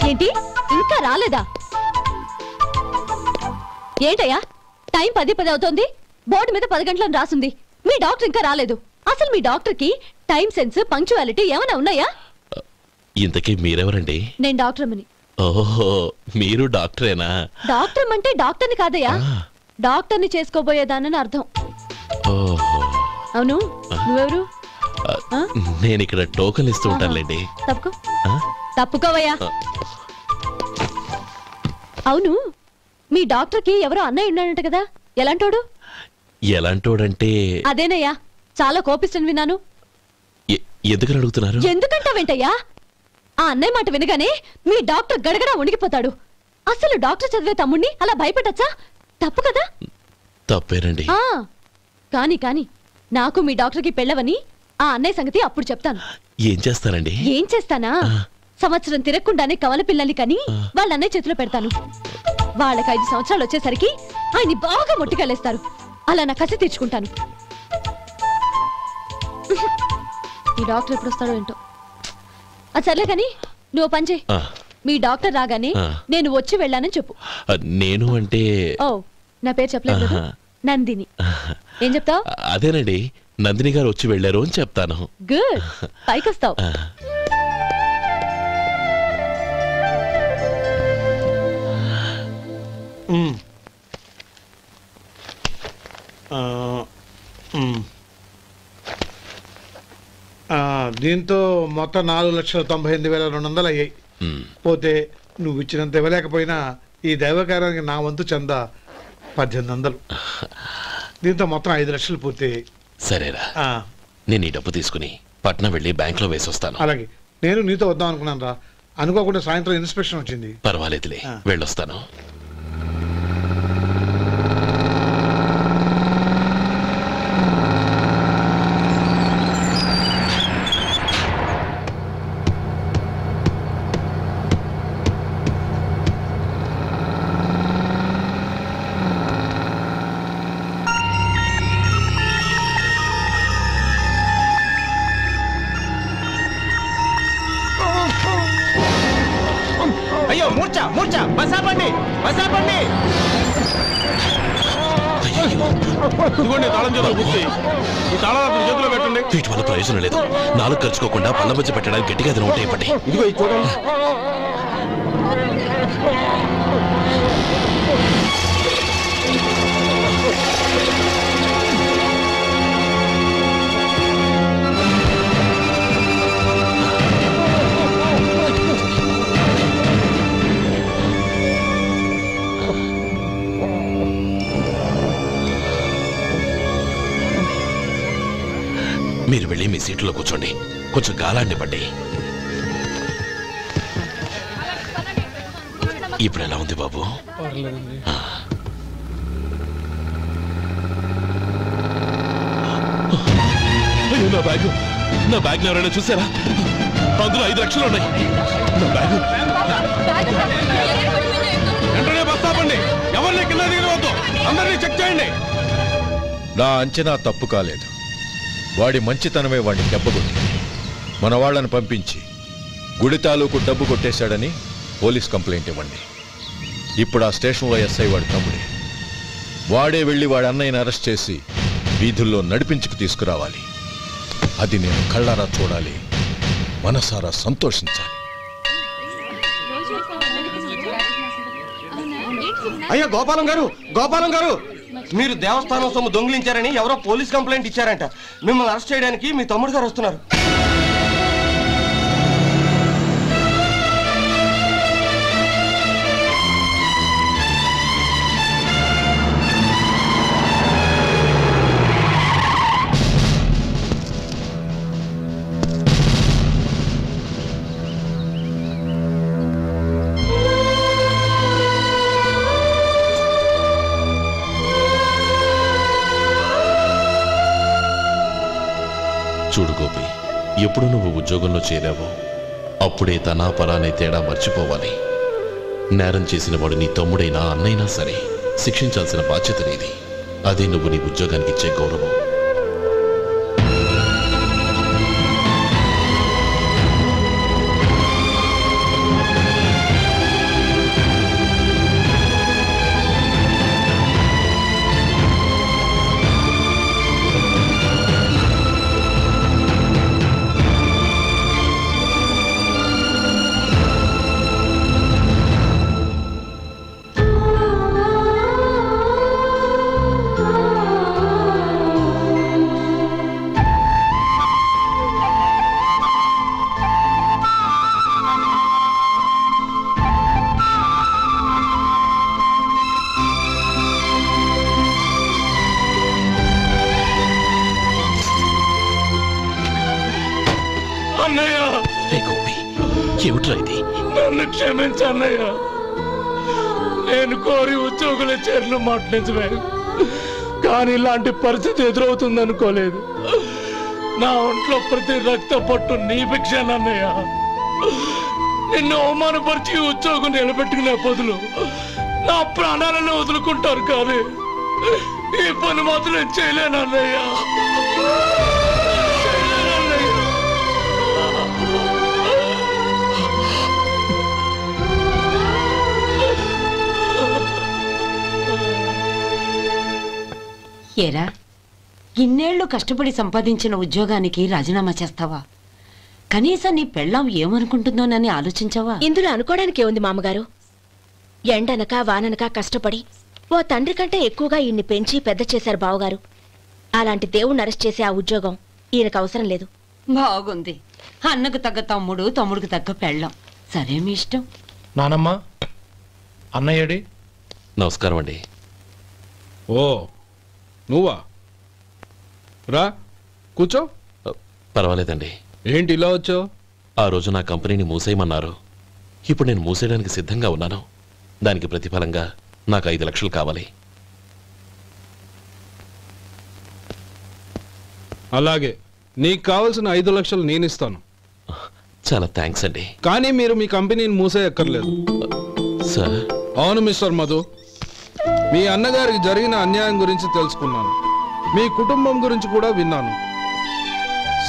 ఏంటి ఇంకా రాలేదా? ఏంటయ్యా టైం 10 అవుతోంది, బోర్డు మీద 10 గంటలను రాసింది, మీ డాక్టర్ ఇంకా రాలేదు. అసలు మీ డాక్టర్ కి టైం సెన్స్ పంక్చువాలిటీ ఏమైనా ఉన్నాయా? ఇంతకీ మీరెవరండి? నేను డాక్టర్ అమ్మని. ఓహో, మీరు డాక్టరేనా? డాక్టర్ అంటే డాక్టర్ని కాదయ్యా, డాక్టర్ని చేసుకోబోయేదానని అర్థం. అవును, నువ్వెవరు? నేను ఇక్కడ టోకన్ ఇస్తూ ఉంటానులేండి. తప్పుకోవయ్యా. అవును, మీ డాక్టర్ కి ఎవరో అన్నయ్య ఉన్నాడంట కదా, ఎలాంటోడు? ఎలాంటోడంటే అదేనయ్యా, చాలా కోపిస్తని విన్నాను. ఎందుకని అడుగుతున్నారు? ఎందుకంటావేంటయ్యా? ఆ అన్నయ్య మాట వినగానే మీ డాక్టర్ గడగడా ఉణికిపోతాడు. అసలు డాక్టర్ చదివే తమ్ముణ్ణి అలా భయపెట్టచ్చా? తప్పు కదా? తప్పేనండి. కాని కాని నాకు మీ డాక్టర్ కి పెళ్ళవని ఆ అన్నయ్య సంగతి అప్పుడు చెప్తాను. ఏం చేస్తానండి? ఏం చేస్తానా, సంవత్సరం తిరగకుండానే కవల పిల్లల్ని కని వాళ్ళ అన్నయ్య చేతిలో పెడతాను. వాళ్ళకి 5 సంవత్సరాలు వచ్చేసరికి ఆయన్ని బాగా మొట్టికెళ్ళేస్తారు. అలా నా కసి తీర్చుకుంటాను. ఈ డాక్టర్ ఎప్పుడు వస్తాడో ఏంటో. అది సర్లే కాని నువ్వు పని చేయి, మీ డాక్టర్ రాగానే నేను వచ్చి వెళ్ళానని చెప్పు. నేను అంటే ఓ, నా పేరు చెప్పలేదు, నందిని. ఏం చెప్తావు? అదేనండి, నందిని గారు వచ్చి వెళ్ళారు అని చెప్తాను. గుడ్, పైకొస్తావు. దీంతో మొత్తం 4,98,200 అయ్యాయి. పోతే నువ్వు ఇచ్చినంత ఇవ్వలేకపోయినా ఈ దైవకార్యానికి నా వంతు చందా 1800. దీంతో మొత్తం 5 లక్షలు పూర్తయ్యాయి. సరేరా, నేను ఈ డబ్బు తీసుకుని పట్నం వెళ్ళి బ్యాంక్ లో వేసి వస్తాను. అలాగే, నేను నీతో వద్దాం అనుకున్నాను రా, అనుకోకుండా సాయంత్రం ఇన్స్పెక్షన్ వచ్చింది. పర్వాలేదులే, వెళ్ళొస్తాను. అయ్యో, మూర్చా మూర్చా, బసాపండి బసాపండి. ఇదిగోండి తాళం చేతులు గుర్తి, ఈ తాళాలు చేతిలో పెట్టండి. వీటి వల్ల ప్రయోజనం లేదు. 4 ఖర్చుకోకుండా పళ్ళ మధ్య పెట్టడానికి గట్టిగా తిన ఉంటాయి. ఇవ్వండి. ఇదిగో ఇది చూడండి. మీరు వెళ్ళి మీ సీట్లో కూర్చోండి, కొంచెం గాలాన్ని పట్టి. ఇప్పుడు ఎలా ఉంది బాబు? నా బ్యాగ్, నా బ్యాగ్ ఎవరైనా చూసారా? అందులో 5 లక్షలు ఉన్నాయి. నా బ్యాగ్ వెంటనే బస్తాపండి, ఎవరిని కింద దిగవద్దు, అందరినీ చెక్ చేయండి. నా అంచనా తప్పు కాలేదు. వాడి మంచితనమే వాడిని దెబ్బకొట్టింది. మన వాళ్ళని పంపించి గుడి తాలూకు డబ్బు కొట్టేశాడని పోలీస్ కంప్లైంట్ ఇవ్వండి. ఇప్పుడు ఆ స్టేషన్లో ఎస్ఐ వాడి తమ్ముడే. వాడే వెళ్ళి వాడి అన్నయ్యని అరెస్ట్ చేసి వీధుల్లో నడిపించుకు తీసుకురావాలి. అది నేను కళ్ళారా చూడాలి, మనసారా సంతోషించాలి. అయ్యో గోపాలం గారు, గోపాలం గారు, మీరు దేవస్థానం సొమ్ము దొంగిలించారని ఎవరో పోలీస్ కంప్లైంట్ ఇచ్చారంట. మిమ్మల్ని అరెస్ట్ చేయడానికి మీ తమ్ముడు గారు వస్తున్నారు. చూడు గోపి, ఎప్పుడు నువ్వు ఉద్యోగంలో చేరావో అప్పుడే తనా పరానే తేడా మర్చిపోవాలి. నేరం చేసిన వాడు నీ తమ్ముడైనా అన్నైనా సరే శిక్షించాల్సిన బాధ్యత నీది. అదే నువ్వు నీ ఉద్యోగానికి ఇచ్చే గౌరవం. ఏమిట్రా ఇది? నన్ను క్షమించు అన్నయ్య. నేను కోరి ఉద్యోగుల చేరిన మాట నిజమే, కానీ ఇలాంటి పరిస్థితి ఎదురవుతుంది అనుకోలేదు. నా ఒంట్లో ప్రతి రక్త పట్టు నీ భిక్షానన్నయ్య. నిన్ను అవమానపరిచి ఉద్యోగం నిలబెట్టుకునే బదులు నా ప్రాణాలను వదులుకుంటారు, కానీ ఈ పని మాత్రం నేను చేయలేనన్నయ్య. ఏరా, ఇన్నేళ్లు కష్టపడి సంపాదించిన ఉద్యోగానికి రాజీనామా చేస్తావా? కనీసం నీ పెళ్ళాం ఏమనుకుంటుందోనని ఆలోచించావా? ఇందులో అనుకోవడానికి ఏముంది మామగారు? ఎండనక వాననక కష్టపడి ఓ తండ్రి కంటే ఎక్కువగా ఈయన్ని పెంచి పెద్ద చేశారు బావగారు. అలాంటి దేవుణ్ణి అరెస్ట్ చేసే ఆ ఉద్యోగం ఈయనకు అవసరం లేదు. బాగుంది. అన్నకు తగ్గ తమ్ముడు, తమ్ముడికి తగ్గ పెళ్ళాం. సరే, మీ ఇష్టం. నానమ్మ, అన్నయ్యడి. నమస్కారం అండి. ఓ, నువ్వా? రా, కూర్చో. పర్వాలేదండి. ఏంటి ఇలా వచ్చావు? ఆ రోజు నా కంపెనీని మూసేయమన్నారు. ఇప్పుడు నేను మూసేయడానికి సిద్ధంగా ఉన్నాను. దానికి ప్రతిఫలంగా నాకు 5 లక్షలు కావాలి. అలాగే, నీకు కావాల్సిన 5 లక్షలు నేను ఇస్తాను. చాలా థ్యాంక్స్ అండి. కానీ మీరు మీ కంపెనీని మూసేయక్కర్లేదు. సార్? అవును మిస్టర్ మధు, మీ అన్నగారికి జరిగిన అన్యాయం గురించి తెలుసుకున్నాను. మీ కుటుంబం గురించి కూడా విన్నాను.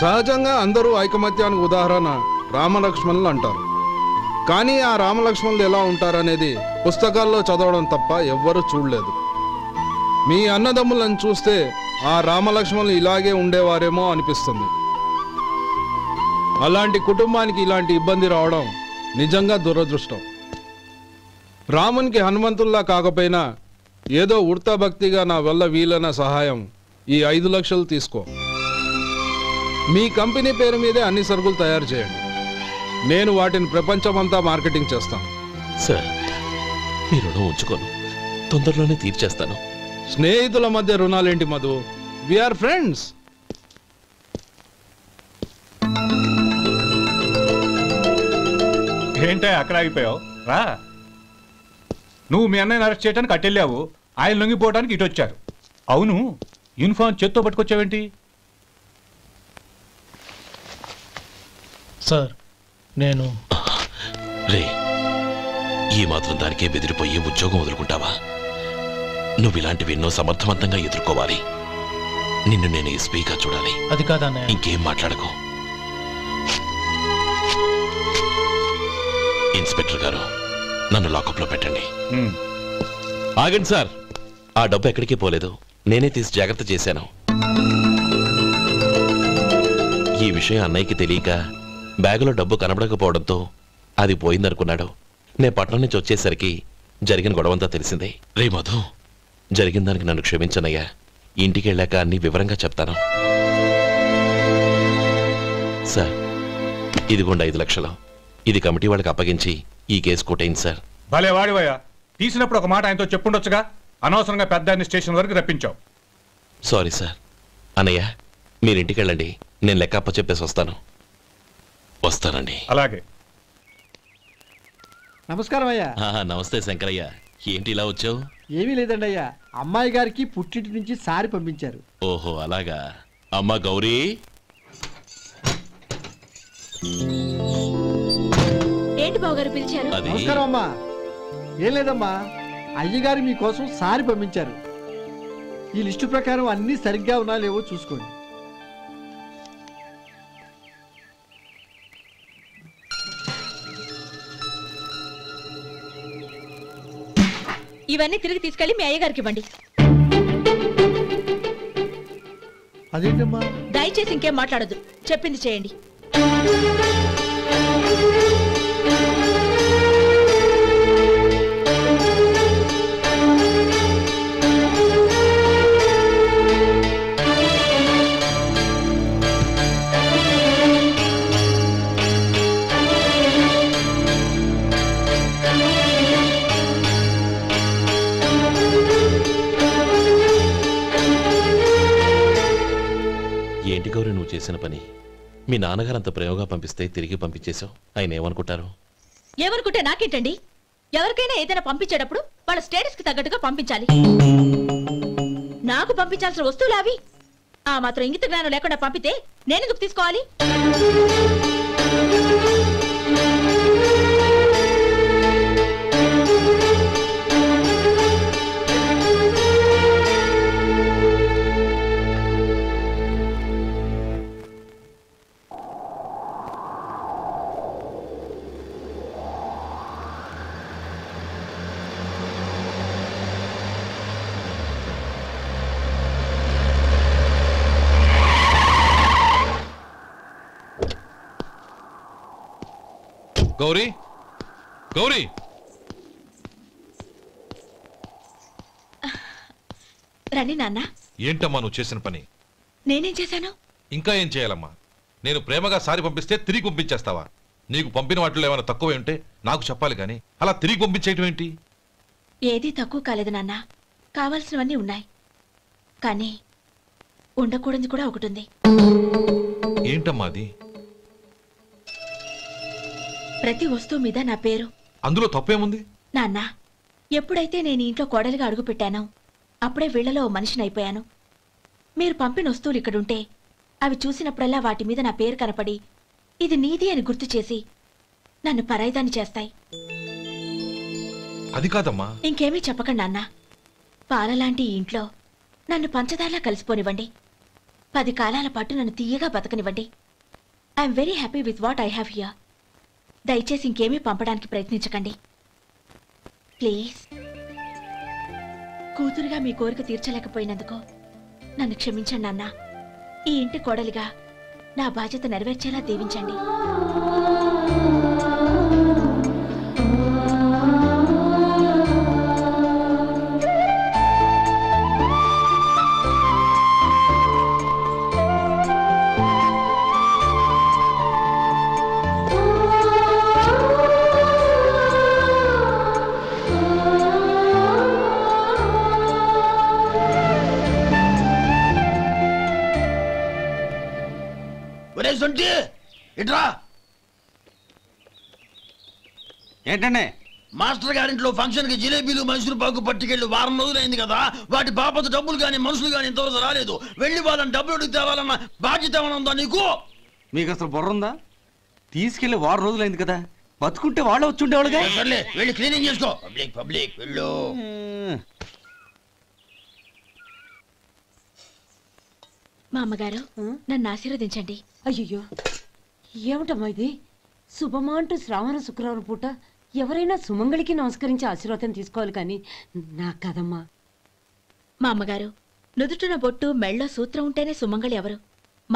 సహజంగా అందరూ ఐకమత్యానికి ఉదాహరణ రామలక్ష్మణులు అంటారు. కానీ ఆ రామలక్ష్మణులు ఎలా ఉంటారనేది పుస్తకాల్లో చదవడం తప్ప ఎవ్వరూ చూడలేదు. మీ అన్నదమ్ములను చూస్తే ఆ రామలక్ష్మణులు ఇలాగే ఉండేవారేమో అనిపిస్తుంది. అలాంటి కుటుంబానికి ఇలాంటి ఇబ్బంది రావడం నిజంగా దురదృష్టం. రామునికి హనుమంతుల్లా కాకపోయినా ఏదో ఉడతా భక్తిగా నా వల్ల వీలైన సహాయం ఈ 5 లక్షలు తీసుకో. మీ కంపెనీ పేరు మీదే అన్ని సరుకులు తయారు చేయండి. నేను వాటిని ప్రపంచమంతా మార్కెటింగ్ చేస్తాను. సార్, మీ రుణం ఉంచుకోను, తొందరలోనే తీర్చేస్తాను. స్నేహితుల మధ్య రుణాలేంటి మధు? We are friends. ఏంటే అక్కడ ఆగిపోయావు? రా. నువ్వు మీ అన్నయ్యని అరెస్ట్ చేయడానికి అట్టెళ్ళావు, ఆయన లొంగిపోవడానికి ఇటు వచ్చారు. అవును, యూనిఫామ్ చేత్తో పట్టుకొచ్చావేంటి? సార్, నేను రే, ఈ మాత్రం దానికే బెదిరిపోయి ఉద్యోగం వదులుకుంటావా? నువ్వు ఇలాంటివి ఎన్నో సమర్థవంతంగా ఎదుర్కోవాలి. నిన్ను నేను ఎస్పీగా చూడాలి. అది కాదన్నయ్య. ఇంకేం మాట్లాడకు. ఇన్స్పెక్టర్ గారు, నన్ను లాకప్లో పెట్టండి. ఆగండి సార్, ఆ డబ్బు ఎక్కడికి పోలేదు, నేనే తీసి జాగ్రత్త చేశాను. ఈ విషయం అన్నయ్యకి తెలియక బ్యాగులో డబ్బు కనబడకపోవడంతో అది పోయిందనుకున్నాడు. నేను పట్నం నుంచి వచ్చేసరికి జరిగిన గొడవంతా తెలిసిందే. రే మధు, జరిగిన దానికి నన్ను క్షమించనయ్యా. ఇంటికి వెళ్ళాక అన్ని వివరంగా చెప్తాను. సార్, ఇదిగోండి 5 లక్షలు. ఇది కమిటీ వాళ్ళకి అప్పగించి ఈ కేసు కొట్టేయండి సార్. భలే వాడివయ్యా, తీసినప్పుడు ఒక మాట ఆయనతో చెప్పుండొచ్చుగా. అనవసరంగా పెద్ద స్టేషన్ వరకు రప్పించావు. Sorry sir. అన్నయ్య, మీరింటికి వెళ్ళండి, నేను లెక్క అప్ప చెప్పేసి వస్తానండి. అలాగే. నమస్కారం అయ్యా. నమస్తే శంకరయ్య, ఏంటి ఇలా వచ్చావు? ఏమీ లేదండి అయ్యా, అమ్మాయి గారికి పుట్టింటి నుంచి సారి పంపించారు. ఓహో, అలాగా. అమ్మా గౌరీ. ఏంటి బావగారు పిలిచారు? నమస్కారం అమ్మా. ఏం లేదమ్మా, అయ్యగారు మీకోసం సారి పంపించారు. ఈ లిస్టు ప్రకారం అన్ని సరిగ్గా ఉన్నా లేవో చూసుకోండి. ఇవన్నీ తిరిగి తీసుకెళ్లి మీ అయ్యగారికి ఇవ్వండి. అదేంటమ్మా? దయచేసి ఇంకేం మాట్లాడదు, చెప్పింది చేయండి. ఏంటి గౌరీ నువ్వు చేసిన పని? మీ నాన్నగారు అంత ప్రేమగా పంపిస్తే తిరిగి పంపించేశావు, ఆయన ఏమనుకుంటారు? ఏమనుకుంటే నాకేంటండి? ఎవరికైనా ఏదైనా పంపించేటప్పుడు వాళ్ళ స్టేటస్ కి తగ్గట్టుగా పంపించాలి. నాకు పంపించాల్సిన వస్తువులు అవి. ఆ మాత్రం ఇంగిత జ్ఞానం లేకుండా పంపితే నేనెందుకు తీసుకోవాలి? గౌరీ, గౌరీ, రండి నాన్న. ఏంటమ్మా నువ్వు చేసిన పని? నేనేం చేశాను? ఇంకా ఏం చేయాలమ్మా? నేను ప్రేమగా సారి పంపిస్తే తిరిగి పంపించేస్తావా? నీకు పంపిన వాటిలో ఏమైనా తక్కువ ఉంటే నాకు చెప్పాలి కానీ అలా తిరిగి పంపించేయటం ఏంటి? ఏదీ తక్కువ కాలేదు నాన్న. కావాల్సినవన్నీ ఉన్నాయి, కానీ ఉండకూడదు కూడా ఒకటి ఉంది. ఏంటమ్మా అది? ప్రతి వస్తువు మీద నా పేరు. అందులో తప్పేముంది? నాన్న, ఎప్పుడైతే నేను ఇంట్లో కోడలిగా అడుగు పెట్టానో అప్పుడే వీళ్లలో మనిషిని అయిపోయాను. మీరు పంపిన వస్తువులు ఇక్కడుంటే అవి చూసినప్పుడల్లా వాటి మీద నా పేరు కనపడి ఇది నీది అని గుర్తు చేసి నన్ను పరాయిదాన్ని చేస్తాయి. అది కాదమ్మా. ఇంకేమీ చెప్పకండి నాన్న. పాలలాంటి ఈ ఇంట్లో నన్ను పంచదారలా కలిసిపోనివ్వండి. 10 కాలాల పాటు నన్ను తీయగా బతకనివ్వండి. I'm very happy with what I have here. దయచేసి ఇంకేమీ పంపడానికి ప్రయత్నించకండి ప్లీజ్. కూతురుగా మీ కోరిక తీర్చలేకపోయినందుకు నన్ను క్షమించండి నాన్న. ఈ ఇంటి కోడలిగా నా బాధ్యత నెరవేర్చేలా దీవించండి. ఏంటండి? మాస్టర్ గారింట్లో ఫంక్షన్ కి జిలేబీలు మైసూరు పాకు పట్టుకెళ్ళి వారం రోజులైంది కదా. వాటి బాపత డబ్బులు కానీ మనుషులు కానీ ఇంతవరకు రాలేదు. వెళ్ళి వాళ్ళని డబ్బులు అడిగి తేవాలన్న బాధ్యత ఏమైనా ఉందా నీకు? మీకు అసలు బుర్ర ఉందా? తీసుకెళ్లి వారం రోజులైంది కదా, బతుకుంటే వాళ్ళు వచ్చి ఉండేవాళ్ళుగా. సర్లే, వెళ్ళి క్లీనింగ్ చేసుకో. పబ్లిక్ పబ్లిక్ వెళ్ళు. మా అమ్మగారు నన్ను ఆశీర్వదించండి. అయ్యో, ఏమిటమ్మా ఇది? శుభమా అంటూ శ్రావణ శుక్రవారం పూట ఎవరైనా సుమంగళికి నమస్కరించి ఆశీర్వాదం తీసుకోవాలి కానీ నాకు కదమ్మా. మా అమ్మగారు, నుదుటిన బొట్టు మెళ్ళో సూత్రం ఉంటేనే సుమంగళి ఎవరు?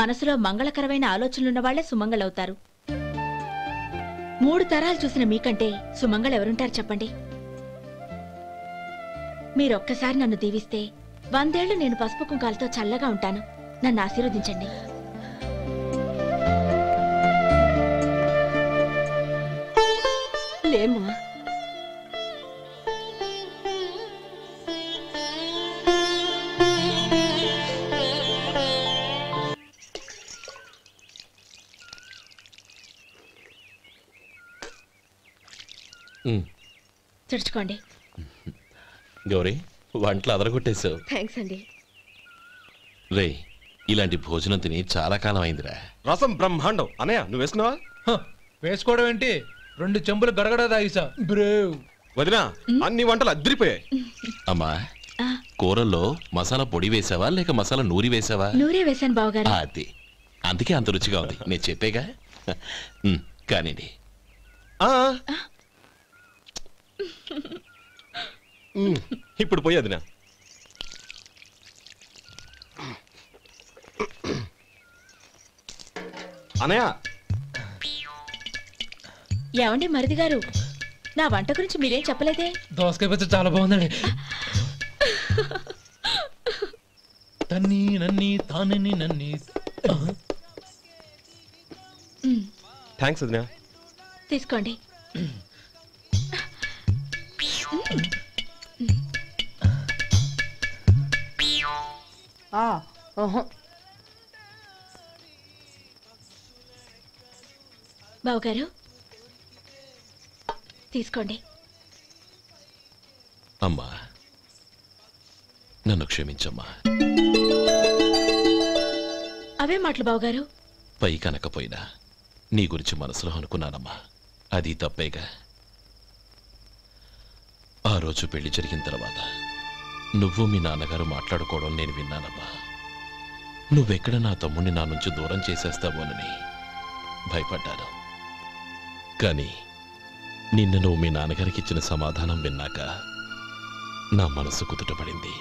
మనసులో మంగళకరమైన ఆలోచనలున్న వాళ్లే సుమంగళవుతారు. 3 తరాలు చూసిన మీకంటే సుమంగళ ఎవరుంటారు చెప్పండి? మీరొక్కసారి నన్ను దీవిస్తే 100 ఏళ్లు నేను పసుపు కుంకాలతో చల్లగా ఉంటాను. నన్ను ఆశీర్వదించండి. లేమ్మా, తెరుచుకోండి. గౌరీ, వంటలు అదరగొట్టేశావు. థ్యాంక్స్ అండి. రే, ఇలాంటి భోజనం తిని చాలా కాలం అయిందిరా. రసం బ్రహ్మాండం. అనయ్య నువ్వు వేసుకున్నావా? వేసుకోవడం ఏంటి, 2 చెంబులు గడగడ తాగిసా. బ్రేవ్ వదినా, అన్ని వంటలు అద్దరిపోయాయి. అమ్మా, కూరల్లో మసాలా పొడి వేసావా లేక మసాలా నూరి వేసావా? నూరే వేశాను బావగారు. అది అందుకే అంత రుచిగా ఉంది. నేను చెప్పేగా. కానివ్వండి. ఇప్పుడు పోయి వదినా. అనయ్య, ఏమండి మరిది గారు, నా వంట గురించి మీరేం చెప్పలేదే? దోసకాయ పచ్చడి చాలా బాగుందండి. తన్ని నన్ని తానని నన్ని. థ్యాంక్స్ వదినా. తీసుకోండి. బావగారు తీసుకోండి. అమ్మా నన్ను క్షమించమ్మా. అవే మాటలు బావగారు. పై కనకపోయినా నీ గురించి మనసులో అనుకున్నానమ్మా. అది తప్పేగా. ఆ రోజు పెళ్లి జరిగిన తర్వాత నువ్వు మీ నాన్నగారు మాట్లాడుకోవడం నేను విన్నానమ్మా. నువ్వెక్కడ నా తమ్ముడిని నా నుంచి దూరం చేసేస్తావోనని భయపడ్డాను. కానీ నిన్న నువ్వు మీ నాన్నగారికి ఇచ్చిన సమాధానం విన్నాక నా మనసు కుదుటపడింది.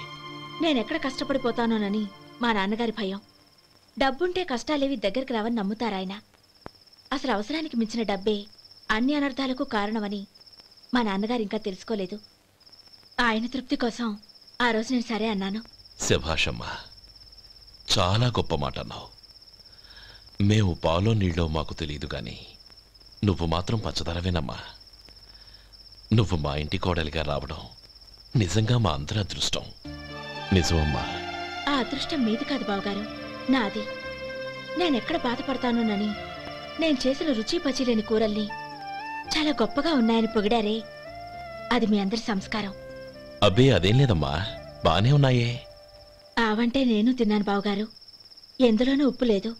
నేనెక్కడ కష్టపడిపోతానోనని మా నాన్నగారి భయం. డబ్బుంటే కష్టాలేవి దగ్గరికి రావని నమ్ముతారాయన. అసలు అవసరానికి మించిన డబ్బే అన్ని అనర్థాలకు కారణమని మా నాన్నగారు ఇంకా తెలుసుకోలేదు. ఆయన తృప్తి కోసం ఆ రోజు నేను సరే అన్నాను. శభాషమ్మా, చాలా గొప్ప మాట అన్నావు. మేము పాలో నీళ్ళో మాకు తెలియదు గాని నువ్వు మాత్రం పచ్చదనవేనమ్మా. నువ్వు మా ఇంటి కోడలిగా రావడం నిజంగా మా అందరి అదృష్టం. నిజమమ్మా. ఆ అదృష్టం మీది కాదు బావగారు, నాది. నేనెక్కడ బాధపడతానోనని నేను చేసిన రుచి పచిలేని కూరల్ని చాలా గొప్పగా ఉన్నాయని పొగిడారే, అది మీ అందరి సంస్కారం. అబ్బే అదేం లేదమ్మా, బానే ఉన్నాయే. ఆవంటే నేను తిన్నాను బావగారు, ఎందులోనూ ఉప్పు లేదు.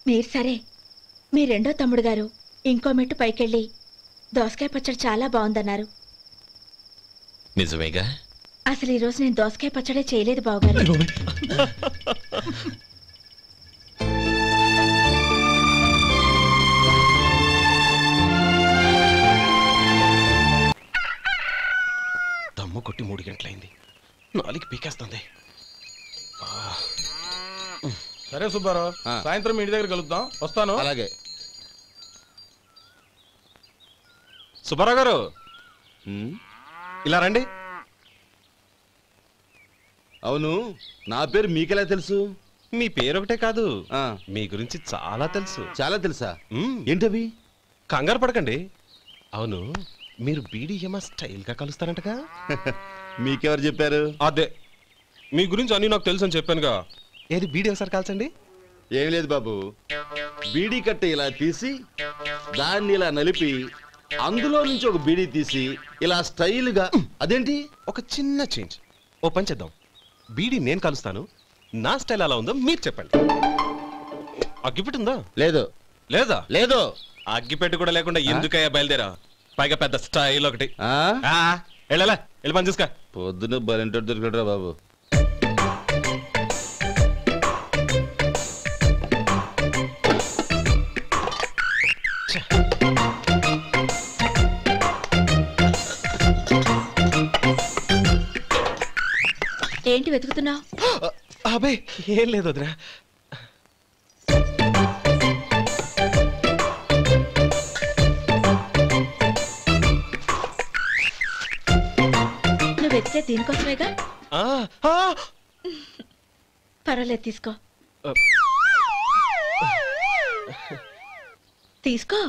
మీరు సరే, మీ రెండో తమ్ముడు గారు ఇంకో మెట్టు పైకెళ్ళి దోసకాయ పచ్చడి చాలా బాగుందన్నారు. నిజమేగా? అసలు ఈరోజు నేను దోసకాయ పచ్చడే చేయలేదు బావగారు. దమ్ము కొట్టి 3 గంటలైంది, 4కి పీకేస్తుంది. సరే సుబ్బారావు, సాయంత్రం ఇంటి దగ్గర కలుద్దాం. వస్తాను. అలాగే. సుబ్బారావు గారు ఇలా రండి. అవును, నా పేరు మీకెలా తెలుసు? మీ పేరు ఒకటే కాదు, మీ గురించి చాలా తెలుసు. చాలా తెలుసా? ఏంటవి? కంగారు పడకండి. అవును, మీరు బీడీఎంఆ స్టైల్గా కలుస్తారంటగా? మీకెవరు చెప్పారు? అదే, మీ గురించి అన్ని నాకు తెలుసు అని చెప్పానుగా. ఏది బీడీ ఒకసారి కాల్చండి. ఏం లేదు బాబు, బీడీ కట్ట ఇలా తీసి దాన్ని ఇలా నలిపి అందులో నుంచి ఒక బీడీ తీసి ఇలా స్టైల్గా. అదేంటి? ఒక చిన్న చేంజ్. ఓ పని చేద్దాం, బీడీ నేను కలుస్తాను, నా స్టైల్ అలా ఉందో మీరు చెప్పండి. అగ్గిపెట్టి ఉందా? లేదు. లేదా? లేదు. అగ్గిపెట్టి కూడా లేకుండా ఎందుకయ్యా బయలుదేరా? పైగా పెద్ద స్టైల్ ఒకటి. వెళ్ళాలా, వెళ్ళి పని చూసుకో. పొద్దున బలింటోడు దొరికడరా బాబు. ఏంటి వెతుకుతున్నావు? అబే ఏం లేదు వదినా. నువ్వు వెతికే దీనికోసమేగా. పర్వాలేదు, తీసుకో తీసుకో.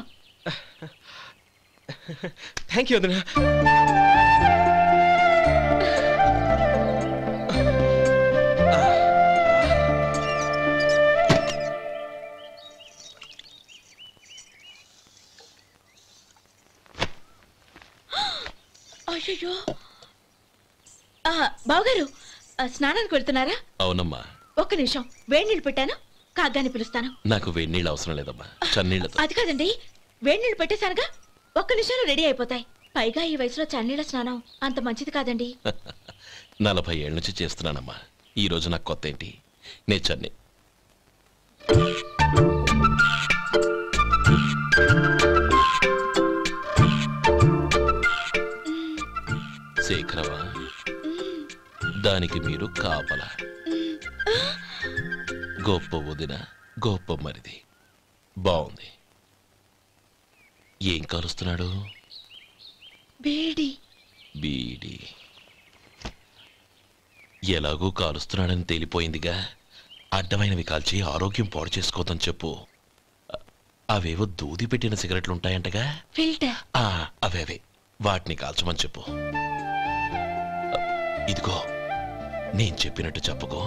థ్యాంక్ యూ వదినా. అయ్యో, బావగారు స్నానానికి వెళ్తున్నారా? అవునమ్మా. ఒక్క నిమిషం, వేడి నీళ్ళు పెట్టాను, కాగ్గాని పిలుస్తాను. నాకు వేడి నీళ్ళు అవసరం లేదమ్మా, చన్నీళ్ళతో. అది కాదండి, వేడి నీళ్ళు పెట్టేశానుగా, ఒక్క నిమిషంలో రెడీ అయిపోతాయి. పైగా ఈ వయసులో చన్నీళ్ళ స్నానం అంత మంచిది కాదండి. 40 ఏళ్ళ నుంచి చేస్తున్నానమ్మా. ఈ రోజు నాకు కొత్త ఏంటి? నే చన్నీ. శేఖరవా, దానికి మీరు కాపల. గొప్ప వదిన, గొప్ప మరిది. బాగుంది. ఏం కాలుస్తున్నాడు? బీడి. బీడి ఎలాగూ కాలుస్తున్నాడని తేలిపోయిందిగా. అడ్డమైనవి కాల్చి ఆరోగ్యం పాడు చేసుకోదని చెప్పు. అవేవో దూది పెట్టిన సిగరెట్లుంటాయంటగా, ఫిల్టర్. అవే వాటిని కాల్చమని చెప్పు. ఇదిగో నేను చెప్పినట్టు చెప్పుకో.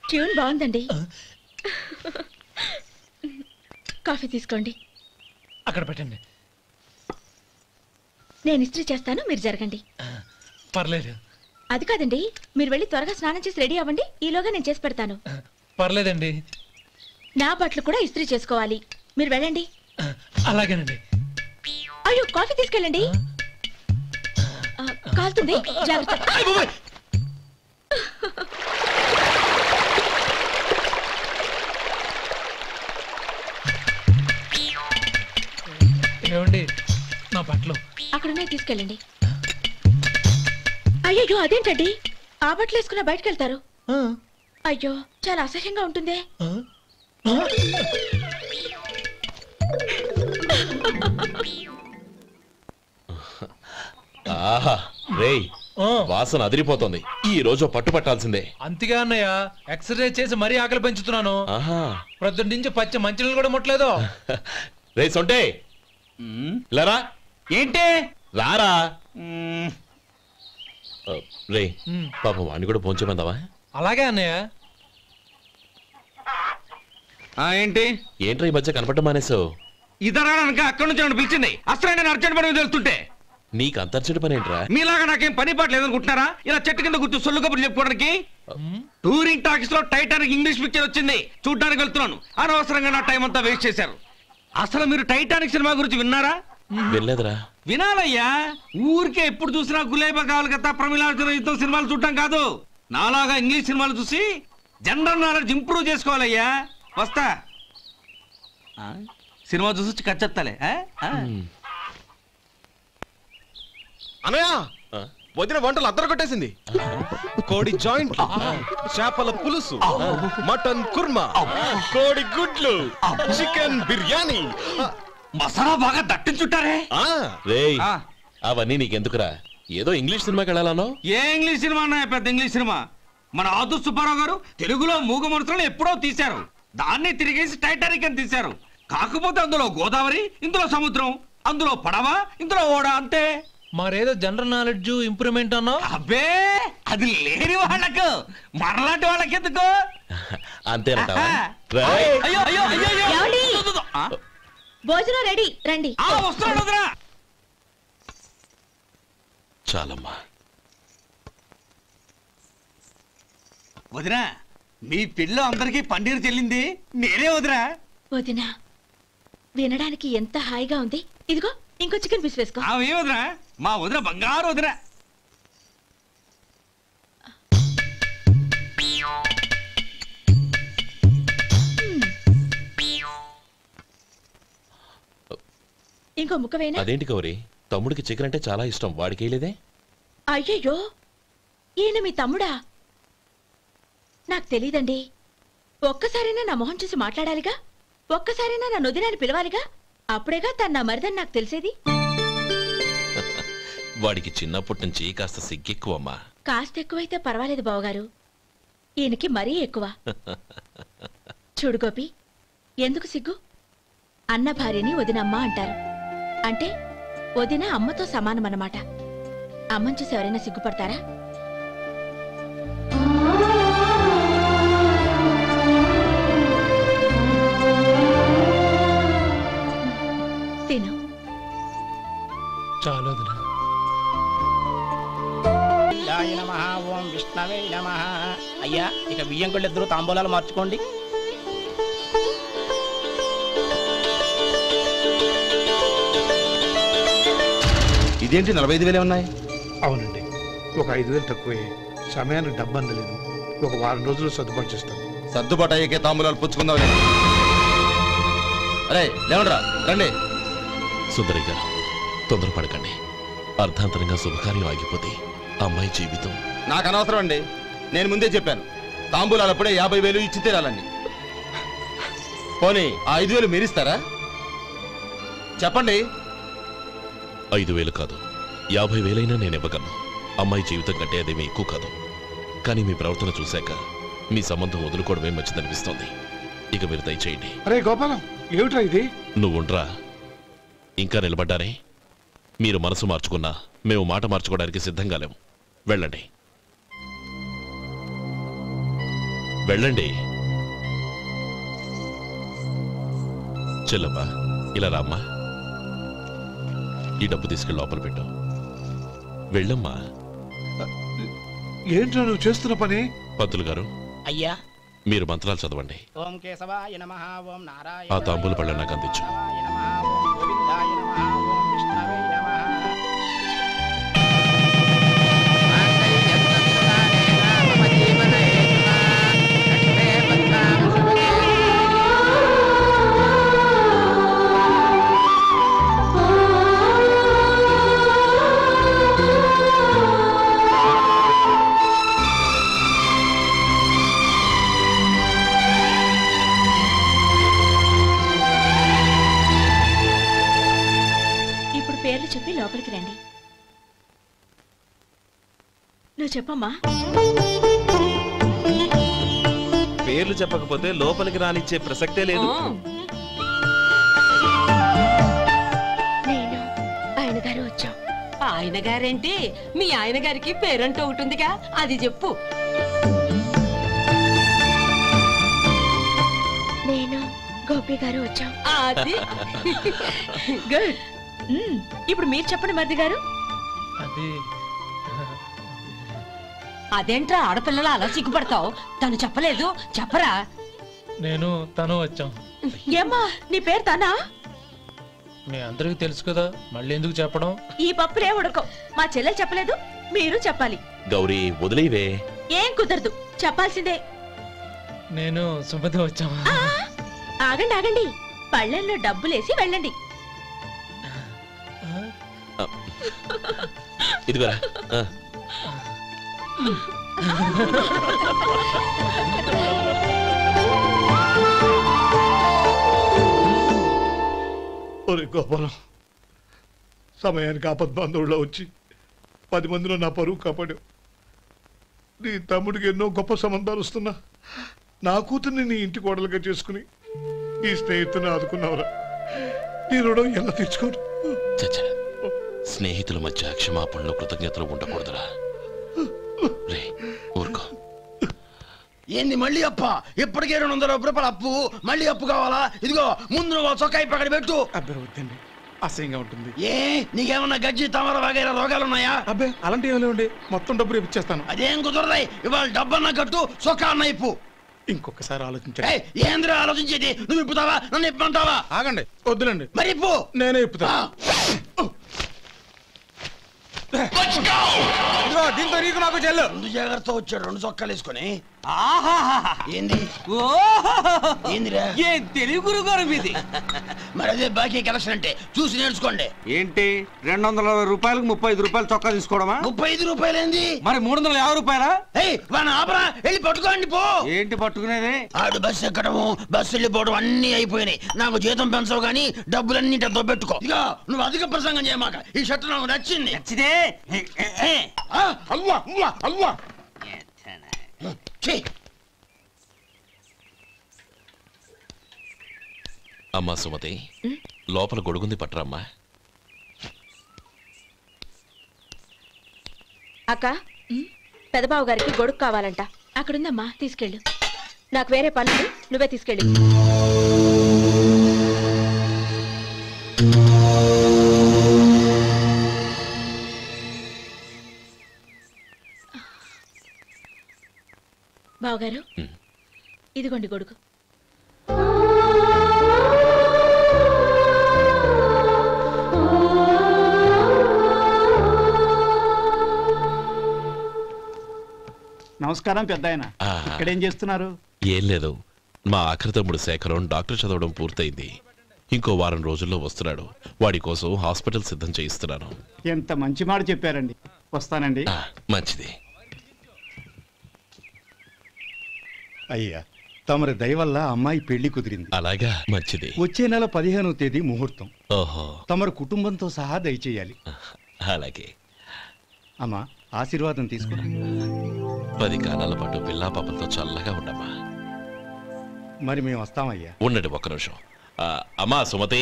ట్యూన్ బాగుందండి. కాఫీ తీసుకోండి. అక్కడ పెట్టండి. నేను ఇస్త్రీ చేస్తాను, మీరు జరగండి. పర్లేదు. అది కాదండి, మీరు వెళ్ళి త్వరగా స్నానం చేసి రెడీ అవ్వండి, ఈలోగా నేను చేసి పెడతాను. పర్లేదండి. నా బట్టలు కూడా ఇస్త్రీ చేసుకోవాలి, మీరు వెళ్ళండి. అలాగేనండి. అయ్యో, కాఫీ తీసుకెళ్ళండి. కాలుతుంది, జాగ్రత్త. ఏమండి, నా బట్టలు అక్కడున్నాయి, తీసుకెళ్ళండి. అయ్యో, అదేంటండి ఆ బట్టలు వేసుకున్న బయటకు వెళ్తారు? అయ్యో, చాలా అసహ్యంగా ఉంటుందే. ఆహా రేయ్, వాసన అదిరిపోతుంది. ఈ రోజు పట్టు పట్టాల్సిందే. అంతగా అన్నయ్య, ఎక్సర్సైజ్ చేసి మరీ ఆకలి పెంచుతున్నాను. ప్రొద్దున నుంచి పచ్చి మంచినీళ్ళు కూడా ముట్టలేదు. రే సొంటే, లరా ఏంటి రారా. రే పాపం వాణ్ణి కూడా పోంచమందావా? అలాగే అన్నయ్య. ఏంటి ఏంట్రా ఈ మధ్య కనపడడం మానేసావు? ఇదరా అక్కడి నుంచి నన్ను పిలిచింది. అసలు నేను అర్జెంట్ పని తెలుస్తుంటే నీకు అంతర్చడి పని ఏంట్రా? మీలాగా నాకేం పని పాట లేదనుకుంటున్నారా? ఇలా చెట్టు కింద కూర్చో సొల్లు కబుర్లు చెప్పుకోవడానికి. టూరింగ్ టాకీస్ లో టైటానిక్ ఇంగ్లీష్ పిక్చర్ వచ్చింది, చూడ్డానికి వెళ్తున్నాను. అనవసరంగా నా టైం అంతా వేస్ట్ చేశారు. అసలు మీరు టైటానిక్ సినిమా గురించి విన్నారా? వెళ్ళలేదురా. వినాలయ్యా. ఊరికే ఎప్పుడు చూసినా గులేబా కావాలి కదా, ప్రమిళార్జున యుద్ధం సినిమాలు చూడటం కాదు. నాలాగా ఇంగ్లీష్ సినిమాలు చూసి జనరల్ నాలెడ్జ్ ఇంప్రూవ్ చేసుకోవాలయ్యా. వస్తా. సినిమా చూసి కచ్చెత్తాలే. అనయా, వదిన వంటలు అద్దరు కొట్టేసింది. కోడి జాయింట్, చేపల పులుసు, మటన్ కుర్మా, కోడి గుడ్లు, చికెన్ బిర్యానీ, మసాలా బాగా దట్టించుంటారే. రేయ్, అవన్నీ నీకెందుకురా? ఏదో ఇంగ్లీష్ సినిమాకి వెళ్ళాలనో? ఏ ఇంగ్లీష్ సినిమా అన్నా? పెద్ద ఇంగ్లీష్ సినిమా. మన ఆదు సుబ్బారావు గారు తెలుగులో మూగమరుతులను ఎప్పుడో తీశారు. దాన్ని తిరిగేసి టైటానిక్ అని తీశారు. కాకపోతే అందులో గోదావరి, ఇందులో సముద్రం, అందులో పడవ, ఇందులో ఓడ, అంతే. మరేదో జనరల్ నాలెడ్జ్ ఇంప్రూవ్మెంట్ అన్నా? అబ్బే, అది లేని వాళ్ళకు, మనలాంటి వాళ్ళకి ఎందుకు? అంతేనంటావా? అయ్యో అయ్యో అయ్యో, భోజనం రెడీ, రండి. వస్తున్నాడు వదరా. చాలమ్మా. వదినా, మీ పిల్ల అందరికీ పన్నీరు చెల్లింది నేనే వదినా. వదినా, వినడానికి ఎంత హాయిగా ఉంది. ఇదిగో ఇంకో చికెన్ పీస్ వేసుకో. ఏ వదినా, మా వదిన బంగారు వదినా. ఇంకో ముక్కవేనా? అదేంటి గౌరీ, తమ్ముడికి చికెన్ అంటే చాలా ఇష్టం, వాడికి వేయలేదే? అయ్యయ్యో, ఈయన మీ తమ్ముడా? నాకు తెలీదండి. ఒక్కసారైనా నా మొహం చూసి మాట్లాడాలిగా, ఒక్కసారైనా నా నొదినాన్ని పిలవాలిగా, అప్పుడేగా తన నా మరిదని నాకు తెలిసేది. వాడికి చిన్నప్పటి నుంచి కాస్త సిగ్గెక్కువమ్మా. కాస్త ఎక్కువైతే పర్వాలేదు బావగారు, ఈయనకి మరీ ఎక్కువ. చూడు గోపి, ఎందుకు సిగ్గు? అన్న భార్యని వదినమ్మ అంటారు. అంటే వదిన అమ్మతో సమానమన్నమాట. అమ్మని చూసి ఎవరైనా సిగ్గుపడతారా? తిను. చాలు వదినా. ఓం విష్ణవే నమః. అయ్యా, ఇక బియ్యం కొళ్ళిద్దరూ తాంబూలాలు మార్చుకోండి. ఇదేంటి 45,000 ఉన్నాయి? అవునండి, ఒక 5,000 తక్కువే. సమయానికి డబ్బు అందలేదు. ఒక వారం రోజులు సర్దుబాటు చేస్తాను. సర్దుబాటు అయ్యే తాంబూలాలు పుచ్చుకుందాం. అరే లేవండ్రా, రండి. సుందరి గారు, తొందరపడకండి. అర్ధాంతరంగా శుభకార్యం ఆగిపోతే అమ్మాయి జీవితం. నాకు అనవసరం అండి, నేను ముందే చెప్పాను. తాంబూలాలప్పుడే 50,000 ఇచ్చి తీరాలండి. పోనీ ఆ 5,000 మీరిస్తారా? చెప్పండి. 5,000 కాదు, 50,000 నేను ఇవ్వగలను. అమ్మాయి జీవితం కంటే అదేమీ ఎక్కువ కాదు. కానీ మీ ప్రవర్తన చూశాక మీ సంబంధం వదులుకోవడమే మంచిదనిపిస్తోంది. ఇక మీరు దయచేయండి. అరే గోపాలం, ఏమిట్రా ఇది? నువ్వుండ్రా, ఇంకా నిలబడ్డారే. మీరు మనసు మార్చుకున్నా మేము మాట మార్చుకోవడానికి సిద్ధంగా లేము. వెళ్ళండి. వెళ్ళండి. చెల్లమ్మా ఇలా రామ్మా. ఈ డబ్బు తీసుకెళ్ళి లోపల పెట్టు. వెళ్ళమ్మా. ఏంట్రా నువ్వు చేస్తున్న పని? పంతులు గారు, అయ్యా మీరు మంత్రాలు చదవండి. ఓం కేశవాయ నమః, ఓం నారాయణ ఆ తాంబూల పళ్ళ నాకు అందించు. గోవిందాయ నమః, ఓం విష్ణవే నమః. పేర్లు చెప్పి లోపలికి రండి. నువ్వు చెప్పమ్మా. పేర్లు చెప్పకపోతే లోపలికి రానిచ్చే ప్రసక్తే లేదు. నేను ఆయన గారు వచ్చాం. ఆయన గారేంటి? మీ ఆయన గారికి పేరంటూ ఒకటి ఉందిగా, అది చెప్పు. నేను గోపి గారు వచ్చాం. అది గుడ్. ఇప్పుడు మీరు చెప్పండి మరిది గారు. అదేంట్రా ఆడపిల్లలు అలా సిగ్గుపడతావు? తను చెప్పలేదు, చెప్పరా. నేను తను వచ్చాం. ఏమ్మా నీ పేరు తనా? మీ అందరికి తెలుసు కదా, మళ్ళీ ఎందుకు చెప్పడం? ఈ పప్పులే ఉడకవు. మా చెల్లెలు చెప్పలేదు, మీరు చెప్పాలి. గౌరీ వదిలేవే. ఏం కుదరదు, చెప్పాల్సిందే. నేను సుమతి వచ్చాం. ఆగండి ఆగండి, పళ్ళెంలో డబ్బులేసి వెళ్ళండి. ఇదిగోరా. ఒరే గోపాలం, సమయానికి ఆపద్బంధువుల్లో వచ్చి 10 మందిలో నా పరువు కాపాడావు. నీ తమ్ముడికి ఎన్నో గొప్ప సంబంధాలు వస్తున్నా నా కూతుర్ని నీ ఇంటి కోడలుగా చేసుకుని నీ స్నేహితుని ఆదుకున్నావురా. నీ రుణం ఎలా తెచ్చుకోరు? స్నేహితుల మధ్య క్షమాపణలు కృతజ్ఞతలు ఉండకూడదురా. రే ఊరుకో. ఏంది మళ్ళీ అప్ప? ఇప్పటికే 200 రూపాయలు అప్పు, మళ్ళీ అప్పు కావాలా? ఇదిగో ముందు నువ్వు చొక్కాయి పక్కన పెట్టు. అబ్బే వద్దండి, అసహ్యంగా ఉంటుంది. ఏ నీకేమన్నా గజ్జి తమర వగైరా రోగాలున్నాయా? అబ్బే అలాంటి ఏమి లేవండి, మొత్తం డబ్బు రేపు ఇచ్చేస్తాను. అదేం కుదరదాయి. ఇవాళ డబ్బన్నా కట్టు, చొక్కా అన్న ఇప్పు. ఇంకొకసారి ఆలోచించండి. ఏంద్రా ఆలోచించేది? నువ్వు ఇప్పుతావా, నన్ను ఇప్పమంటావా? ఆగండి, వద్దులండి. మరి ఇప్పు. నేనే ఇప్పుతా. దీంతో నీకు నాకు చెల్లు. ముందు జాగ్రత్త వచ్చాడు 2 చొక్కాలు వేసుకొని. ఏంది ఏందిరా? ఏం తెలివి గురుగారు మీది. మరి అదే బాకీ కలెక్షన్ అంటే చూసి నేర్చుకోండి. ఏంటి 260 రూపాయలకు 35 రూపాయలు చొక్కా తీసుకోవడమా? 35 రూపాయలు ఏంది? మరి 350 రూపాయలా? వాడిని ఆపరా, వెళ్ళి పట్టుకోండి పో. ఏంటి పట్టుకునేది? ఆడు బస్సు ఎక్కడము, బస్సు వెళ్ళిపోవడం అన్ని అయిపోయినాయి. నాకు జీతం పెంచవు గానీ డబ్బులన్నీ దొబ్బెట్టుకో. ఇక నువ్వు అధిక ప్రసంగం చేయమాక. ఈ షర్ట్ నాకు నచ్చింది. నచ్చితే అల్వా అల్వా అల్వా. అమ్మా సుమతి, లోపల గొడుగుంది పట్టరమ్మా. అక్క, పెదబాబు గారికి గొడుగు కావాలంట. అక్కడుందమ్మా, తీసుకెళ్ళు. నాకు వేరే పనులు, నువ్వే తీసుకెళ్ళు. బావగారు, ఇదిగోండి గొడుగు. నమస్కారం పెద్దాయన. ఇక్కడేం చేస్తున్నారు? ఏం లేదు, మా ఆఖరి తమ్ముడు శేఖరం డాక్టర్ చదవడం పూర్తయింది. ఇంకో వారం రోజుల్లో వస్తున్నాడు. వాడి కోసం హాస్పిటల్ సిద్ధం చేయిస్తున్నాను. ఎంత మంచి మాట చెప్పారండి. వస్తానండి. మంచిది. అయ్యా, తమరి దయ వల్ల అమ్మాయి పెళ్లి కుదిరింది. అలాగా, మంచిది. వచ్చే నెల 15వ తేదీ ముహూర్తం. ఓహో. తమరు కుటుంబంతో సహా దయచేయాలి. అలాగే. అమ్మా, ఆశీర్వాదం తీసుకురా. 10 కాలాల పాటు పిల్లా పాపలతో చల్లగా ఉండమ్మా. మరి మేము వస్తామయ్యా. ఉండండి ఒక్క నిమిషం. అమ్మా సుమతి,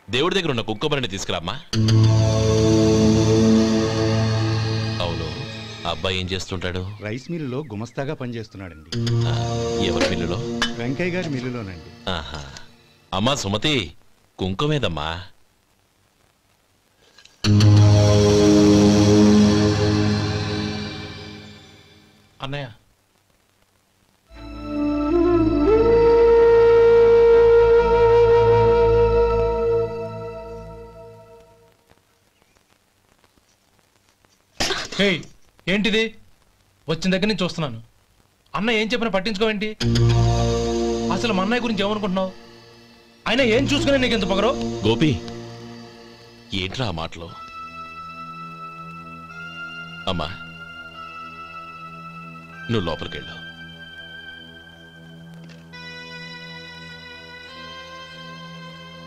దేవుడి దగ్గర ఉన్న కుక్కమరిని తీసుకురామ్మా. అవును, అబ్బాయి ఏం చేస్తుంటాడు? రైస్ మిల్లులో గుమస్తాగా పనిచేస్తున్నాడండి. ఎవరి మిల్లులో? వెంకయ్య గారి మిల్లులోనండి. ఆహా. అమ్మా సుమతి, కుంకుమేదమ్మా? అన్నయ్య, ఏంటిది? వచ్చిన దగ్గర నుంచి చూస్తున్నాను. అన్న ఏం చెప్పినా పట్టించుకోవేంటి? అసలు మా అన్నయ్య గురించి ఏమనుకుంటున్నావు? ఆయన ఏం చూసుకునే నీకు ఎంత పొగరు? గోపి, ఏంట్రా ఆ మాటలు? అమ్మా, నువ్వు లోపలికెళ్ళు.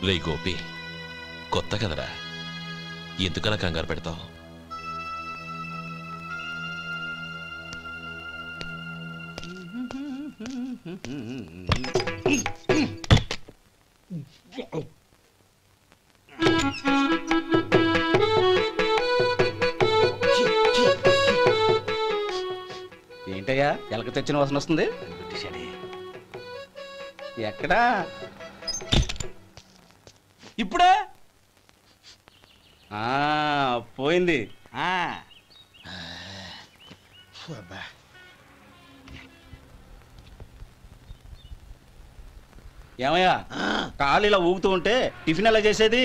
రే గోపి, కొత్త కదరా, ఎందుకలా కంగారు పెడతావు? ఏంటయ్యా ఎలక తెచ్చిన వాసన వస్తుంది? ఎక్కడా? ఇప్పుడే పోయింది. ఏమయ్యా, కాలు ఇలా ఊగుతూ ఉంటే టిఫిన్ ఎలా చేసేది?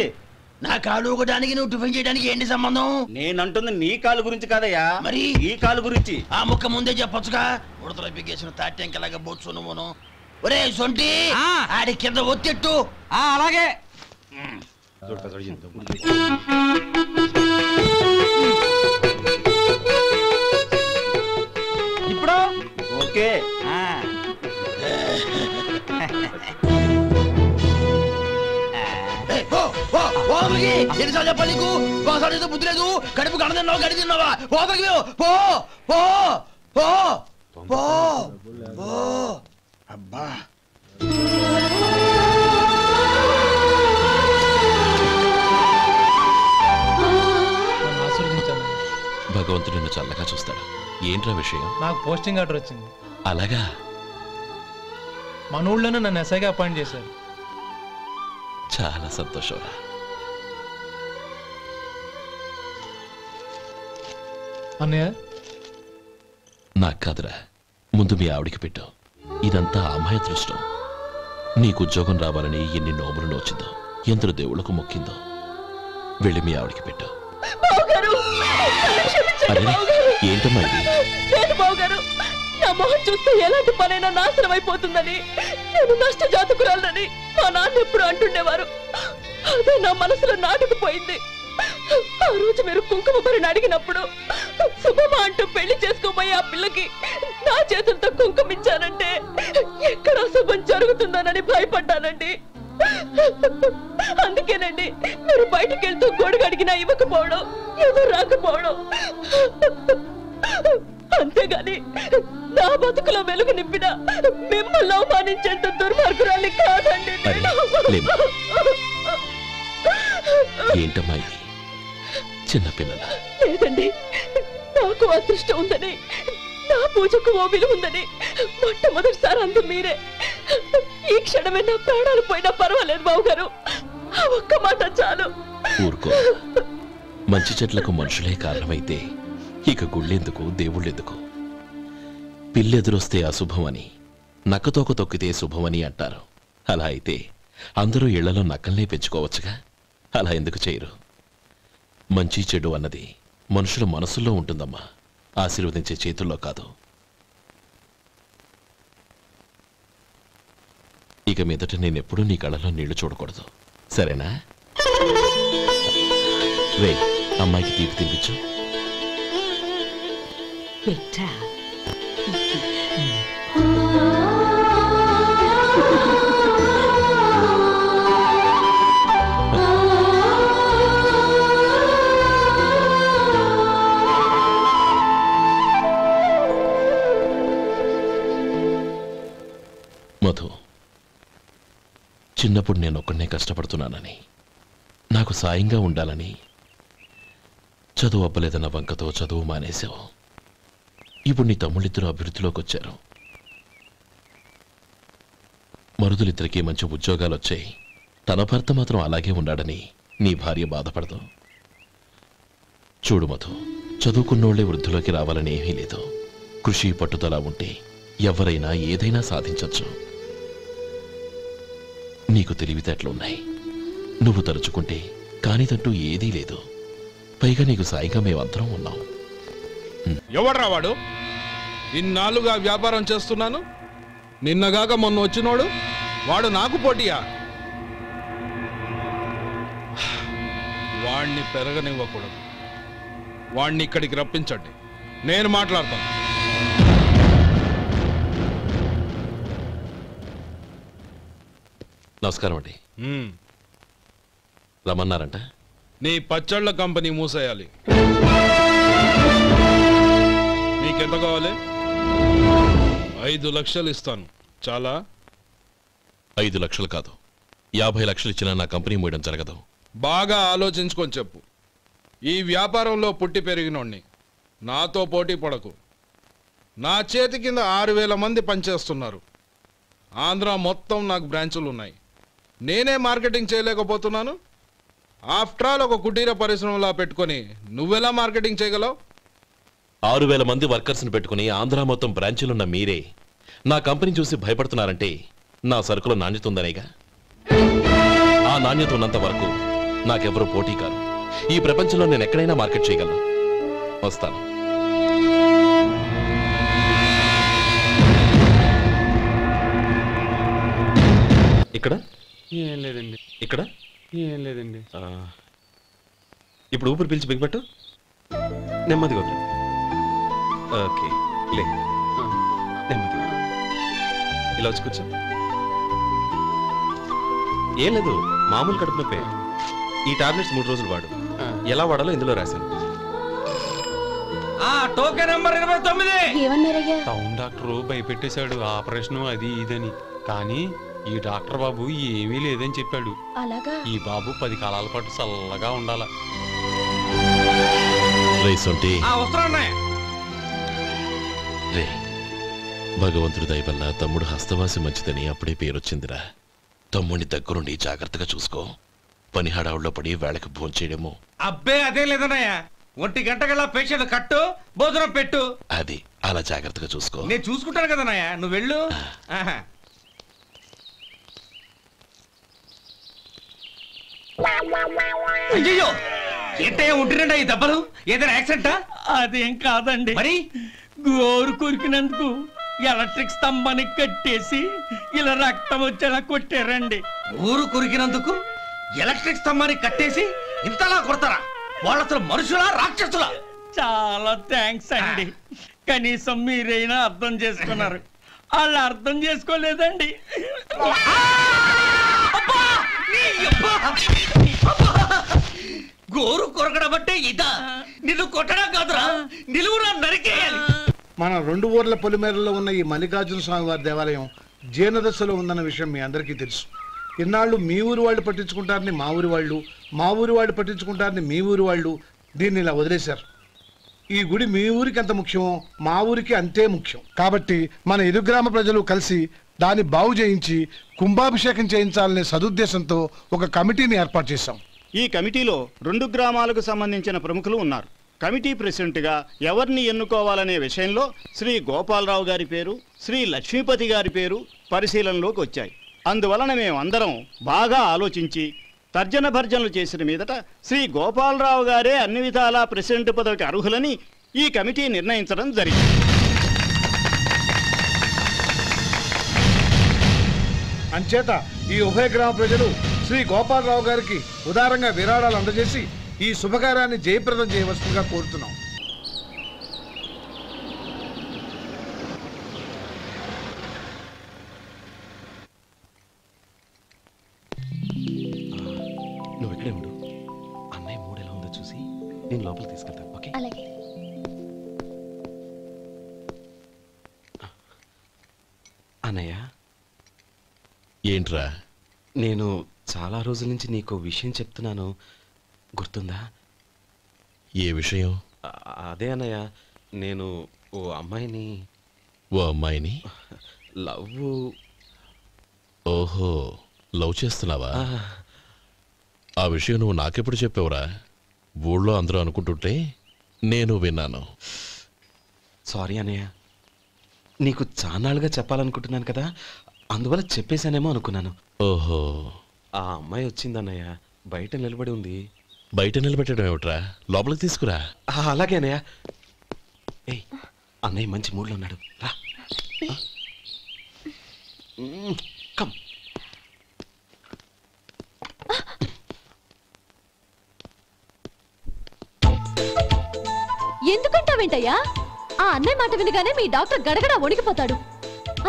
నా కాలు ఊగడానికి నువ్వు టిఫిన్ చేయడానికి ఏంటి సంబంధం? నేనంటుంది నీ కాలు గురించి కాదయ్యా, మరి ఈ కాలు గురించి. ఆ ముక్క ముందే చెప్పొచ్చుగా. ఉడతలో బిగ్గేసిన తాట్యంకలాగా బొచ్చు నువ్వును. ఒరే సొంటి, ఆడి కింద ఒత్తెట్టు. అలాగే. ఇప్పుడు ఓకే. ఎన్నిసార్లు చెప్పాలి నీకు? ఒకసారి బుద్ధి లేదు. కడుపు కడ తిన్నావు, గడి తిన్నావా? పోతకి పో పో పో పో పో. అబ్బా, భగవంతుడు నిన్ను చల్లగా చూస్తాడు. ఏంట్రా విషయం? నాకు పోస్టింగ్ ఆర్డర్ వచ్చింది. అలాగా? మన ఊళ్ళోనే నన్ను ఎస్ఐగా అపాయింట్ చేశారు. చాలా సంతోషంరా. అన్నయ్య, నాకు కాదురా, ముందు మీ ఆవిడికి పెట్టు. ఇదంతా అమ్మాయి అదృష్టం. నీకు ఉద్యోగం రావాలని ఎన్ని నోములు నోచిందో, ఎందరు దేవుళ్లకు మొక్కిందో. వెళ్ళి మీ ఆవిడికి పెట్టు. అరే, ఏంటమ్మా ఇది? లేదు బావగారు, నా మొహం చూస్తే ఎలాంటి పనైనా నాశనం అయిపోతుందని, నేను నష్ట జాతకురాలని మా నాన్న ఎప్పుడు అంటుండేవారు. అదే నా మనసులో నాటుకుపోయింది. ఆ రోజు మీరు కుంకుమ భరిని అడిగినప్పుడు శుభమా అంటూ పెళ్లి చేసుకోబోయే ఆ పిల్లకి నా చేతులతో కుంకుమ ఇచ్చానంటే ఎక్కడ శుభం జరుగుతుందోనని భయపడ్డానండి. అందుకేనండి మీరు బయటికి వెళ్తూ గొడుగు అడిగినా ఇవ్వకపోవడం, ఎదురు రాకపోవడం. అంతేగాని నా బతుకులో వెలుగు నింపిన మిమ్మల్ని అవమానించేంత దుర్మార్గురాలి కాదండి. ఏంటమ్మా ఇది? చిన్నపిల్లల లేదండి, నాకు అదృష్టం ఉందని, నా పూజకు ఓ విలువ ఉందని మొట్టమొదటిసారి అందు మీరే. ఈ క్షణమే నా ప్రాణాలు పోయినా పర్వాలేదు బావగారు, ఆ ఒక్క మాట చాలు. ఊరుకో. మంచి చెట్లకు మనుషులే కారణమైతే ఇక గుళ్ళెందుకు, దేవుళ్ళెందుకు? పిల్లెదురొస్తే అశుభమని, నక్కతోక తొక్కితే శుభమని అంటారు. అలా అయితే అందరూ ఇళ్లలో నక్కల్నే పెంచుకోవచ్చుగా. అలా ఎందుకు చేయరు? మంచి చెడు అన్నది మనుషుల మనసుల్లో ఉంటుందమ్మా, ఆశీర్వదించే చేతుల్లో కాదు. ఇక మీదట నేనెప్పుడూ నీ కళ్ళలో నీళ్లు చూడకూడదు, సరేనా? రే, అమ్మాయికి తీపి తినిపించు. మధు, చిన్నప్పుడు నేను ఒక్కడనే కష్టపడుతున్నానని, నాకు సాయంగా ఉండాలని చదువు అబ్బలేదన్న వంకతో చదువు మానేశావు. ఇప్పుడు నీ తమ్ముళ్ళిద్దరూ అభివృద్ధిలోకి వచ్చారు. మరుదులిద్దరికీ మంచి ఉద్యోగాలు వచ్చాయి. తన భర్త మాత్రం అలాగే ఉన్నాడని నీ భార్య బాధపడదు. చూడు మధు, చదువుకున్నోళ్లే వృద్ధిలోకి రావాలని ఏమీ లేదు. కృషి పట్టుదల ఉంటే ఎవరైనా ఏదైనా సాధించవచ్చు. నీకు తెలివితేటలున్నాయి. నువ్వు తలుచుకుంటే కానిదంటూ ఏదీ లేదు. పైగా నీకు సాయిగా మేమందరం ఉన్నాం. ఎవడ్రా వాడు? ఇన్నాళ్ళుగా వ్యాపారం చేస్తున్నాను, నిన్నగాక మొన్న వచ్చినోడు వాడు నాకు పోటీయా? వాణ్ణి పెరగనివ్వకూడదు. వాణ్ణి ఇక్కడికి రప్పించండి, నేను మాట్లాడతాను. నమస్కారం అండి. రమ్మన్నారంట? నీ పచ్చళ్ళ కంపెనీ మూసేయాలి. నీకెంత కావాలి? 5 లక్షలు ఇస్తాను. చాలా? 5 లక్షలు కాదు, 50 లక్షలు ఇచ్చినా నా కంపెనీ మూయడం జరగదు. బాగా ఆలోచించుకొని చెప్పు. ఈ వ్యాపారంలో పుట్టి పెరిగినోడ్ని, నాతో పోటీ పడకు. నా చేతి కింద 6,000 మంది పనిచేస్తున్నారు. ఆంధ్ర మొత్తం నాకు బ్రాంచులు ఉన్నాయి. నేనే మార్కెటింగ్ చేయలేకపోతున్నాను. ఆఫ్టర్ ఆల్ ఒక కుటీర పరిశ్రమలా పెట్టుకొని నువ్వెలా మార్కెటింగ్ చేయగలవు? 6,000 మంది వర్కర్స్ని పెట్టుకుని ఆంధ్ర మొత్తం బ్రాంచీలున్న మీరే నా కంపెనీ చూసి భయపడుతున్నారంటే నా సరుకులో నాణ్యత ఉందనేగా. ఆ నాణ్యత ఉన్నంత వరకు నాకెవరూ పోటీ కాదు. ఈ ప్రపంచంలో నేను ఎక్కడైనా మార్కెట్ చేయగలను. వస్తాను. ఇక్కడ ఏం లేదండి. ఇక్కడ ఏం లేదండి. ఇప్పుడు ఊపిరి పీల్చి బిగ్బట్టు. నెమ్మదిగా వదిలి. ఓకే, లే. నెమ్మదిగా ఇలా వచ్చి కూర్చో. ఏం లేదు, మామూలు కడుపు నొప్పే. ఈ టాబ్లెట్స్ 3 రోజులు వాడు. ఎలా వాడాలో ఇందులో రాశాను. Token number 29. టౌన్ డాక్టర్ భయపెట్టేశాడు, ఆపరేషన్ అది ఇదని. కానీ ఈ డాక్టర్ బాబు ఏమీ లేదని చెప్పాడు. అలాగా? ఈ బాబు 10 కాలాల పాటు చల్లగా ఉండాల. రే, భగవంతుడి దయ వల్ల తమ్ముడు హస్తవాసి మంచిదని అప్పుడే పేరొచ్చిందిరా. తమ్ముడిని దగ్గరుండి జాగ్రత్తగా చూసుకో. పని హడావుల్లో పడి వేళకి భోంచేయడము. అబ్బే అదే లేదన్నయ్య. 1 గంటకల్లా పేషెంట్ కట్టు, భోజనం పెట్టు. అది అలా జాగ్రత్తగా చూసుకో. నేను చూసుకుంటాను కదన్నయ్య, నువ్వు వెళ్ళు. అయ్యో, ఏంటయ్యా ఉంటున్నాడా ఈ దెబ్బలు? ఏదైనా యాక్సిడెంటా? అదేం కాదండి, మరి గోరు కొరికినందుకు ఎలక్ట్రిక్ స్తంభాన్ని కట్టేసి ఇలా రక్తం వచ్చేలా కొట్టారండి. ఊరు కొరికినందుకు ఎలక్ట్రిక్ స్తంభాన్ని కట్టేసి ఇంతలా కొడతారా? వాళ్ళు అసలు మనుషులా, రాక్షసులా? చాలా థ్యాంక్స్ అండి. కనీసం మీరైనా అర్థం చేసుకున్నారు. వాళ్ళు అర్థం చేసుకోలేదండి. గోరు కొరకడం అంటే ఇదా? నిన్ను కొట్టడం కాదురా, నిలువురా నరికేయాలి. మన 2 ఊర్ల పొలిమేరలో ఉన్న ఈ మల్లికార్జున స్వామి వారి దేవాలయం జీర్ణదశలో ఉందన్న విషయం మీ అందరికీ తెలుసు. ఇన్నాళ్ళు మీ ఊరు వాళ్ళు పట్టించుకుంటారని మా ఊరి వాళ్ళు, మా ఊరి వాళ్ళు పట్టించుకుంటారని మీ ఊరి వాళ్ళు దీన్ని ఇలా వదిలేశారు. ఈ గుడి మీ ఊరికి ఎంత ముఖ్యమో మా ఊరికి అంతే ముఖ్యం. కాబట్టి మన ఇరు గ్రామ ప్రజలు కలిసి దాన్ని బాగు చేయించి కుంభాభిషేకం చేయించాలనే సదుద్దేశంతో ఒక కమిటీని ఏర్పాటు చేశాం. ఈ కమిటీలో 2 గ్రామాలకు సంబంధించిన ప్రముఖులు ఉన్నారు. కమిటీ ప్రెసిడెంట్గా ఎవరిని ఎన్నుకోవాలనే విషయంలో శ్రీ గోపాలరావు గారి పేరు, శ్రీ లక్ష్మీపతి గారి పేరు పరిశీలనలోకి వచ్చాయి. అందువలన మేమందరం బాగా ఆలోచించి తర్జన భర్జనలు చేసిన మీదట శ్రీ గోపాలరావు గారే అన్ని విధాలా ప్రెసిడెంట్ పదవికి అర్హులని ఈ కమిటీ నిర్ణయించడం జరిగింది. అంచేత ఈ ఉభయ గ్రామ ప్రజలు శ్రీ గోపాలరావు గారికి ఉదారంగా విరాళాలు అందజేసి ఈ శుభకార్యాన్ని జయప్రదం చేయవలసిందిగా కోరుతున్నాం. నువ్వు ఇక్కడే ఉండు. అన్నయ్య మూడు ఎలా ఉందో చూసి నేను లోపలికి తీసుకెళ్తాను. ఓకే? అలాగే. అన్నయ్య, ఏంట్రా? నేను చాలా రోజుల నుంచి నీకు విషయం చెప్తున్నాను, గుర్తుందా? ఏ విషయం? అదే అన్నయ్య, నేను ఓ అమ్మాయిని లవ్. ఓహో, లవ్ చేస్తున్నావా? ఆ విషయం నువ్వు నాకెప్పుడు చెప్పావురా? ఊళ్ళో అందరూ అనుకుంటుంటే నేను విన్నాను. సారీ అన్నయ్య, నీకు చాన్నాళ్ళుగా చెప్పాలనుకుంటున్నాను కదా, అందువల్ల చెప్పేశానేమో అనుకున్నాను. ఓహో, ఆ అమ్మాయి వచ్చిందన్నయ్య, బయట నిలబడి ఉంది. బయట నిలబెట్టడం ఏమిట్రా? లోపలికి తీసుకురా. అలాగే అన్నయ్య. ఏయ్, అన్నయ్య మంచి మూడ్లో ఉన్నాడు, రా. కమ్. ఎందుకంటావేంటయ్యా? ఆ అన్నయ్య మాట వినగానే మీ డాక్టర్ గడగడ వణికిపోతాడు.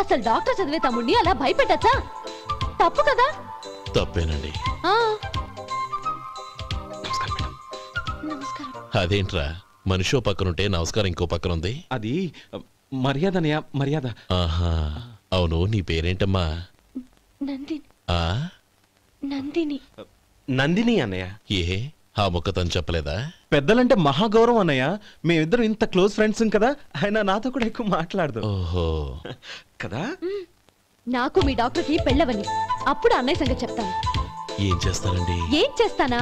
అసలు డాక్టర్ చదివే తమ్ముడిని అలా భయపెట్టచ్చా? తప్పు కదా? తప్పేనండి. అదేంట్రా, మనిషో పక్కనుంటే నమస్కారం ఇంకో పక్కన ఉంది? అది మర్యాద అన్నయ్య, మర్యాద. ఆహా, అవును, నీ పేరేంటమ్మా? నందిని. నందిని అన్నయ్య. ఏ, ఆ మొక్క తను చెప్పలేదా? పెద్దలంటే మహాగౌరవం అన్నయ్య, మేమిద్దరం ఇంత క్లోజ్ ఫ్రెండ్స్ కదా, ఆయన నాతో కూడా ఎక్కువ మాట్లాడదు. ఓహో కదా. నాకు మీ డాక్టర్కి పెళ్ళవని, అప్పుడు అన్నయ్య సంగతి చెప్తాను. ఏం చేస్తారండి? ఏం చేస్తానా?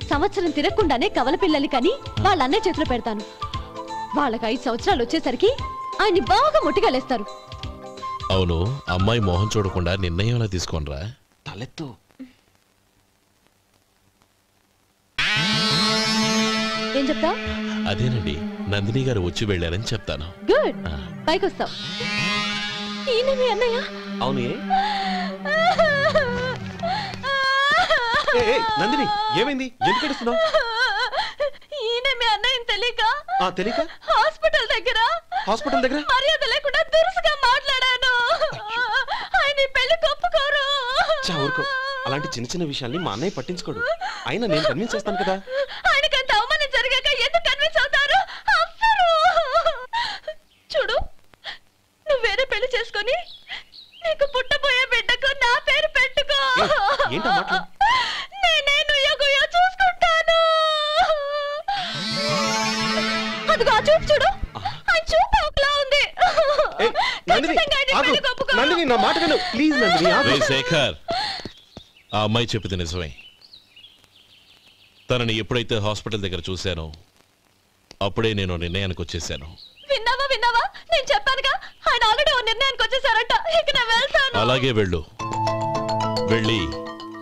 సంవత్సరం తిరగకుండానే కవల పిల్లల్ని కని వాళ్ళ అన్నయ్య చేతిలో పెడతాను. వాళ్ళకి 5 సంవత్సరాలు వచ్చేసరికి ఆయన్ని బాగా ముట్టిగలేస్తారు. అవును, అమ్మాయి మోహం చూడకుండా నిర్ణయం ఎలా తీసుకోనరా? తలెత్తు. ఏం చెప్తా? అదేనండి, నందిని గారు వచ్చి వెళ్ళారని చెప్తాను. గుడ్, పైకి వస్తావు. ఈయన మీ అన్నయ్య? అవును. నందిని, ఏమైంది? ఎందుకు ఏడుస్తున్నావు? ఈయన మీ అన్నయ్యని తెలియక తెలియక హాస్పిటల్ దగ్గర మర్యాద లేకుండా దురుసుగా మాట్లాడాను. ఆయన పెళ్లి ఒప్పుకోరు. ఊరుకో, అలాంటి చిన్న చిన్న విషయాల్ని మా అన్నయ్య పట్టించుకోడు. అయినా నేను కన్విన్స్ చేస్తాను కదా. ఆయనకంత అవమానం జరిగాక ఎందుకు కన్విన్స్ అవుతారు? చూడు, నువ్వు వేరే పెళ్లి చేసుకొని నీకు పుట్టబోయే బిడ్డకు నా పేరు పెట్టుకో. నేనే నుయ్యగుయ్య చూసుకుంటాను. అదిగో ఆ చూపు చూడు, ఆయన చూపు ఒకలా ఉంది. నందిని, నా మాట విను ప్లీజ్. నందిని, శేఖర్, ఆ అమ్మాయి చెప్పింది నిజమే. తనని ఎప్పుడైతే హాస్పిటల్ దగ్గర చూశానో అప్పుడే నేను నిర్ణయానికి వచ్చేసాను. విన్నావా? నేను చెప్పానుగా, ఆయన ఆల్రెడీ ఓ నిర్ణయానికి వచ్చేసారట. ఇక నేను వెళ్తాను. అలాగే వెళ్ళు. వెళ్ళి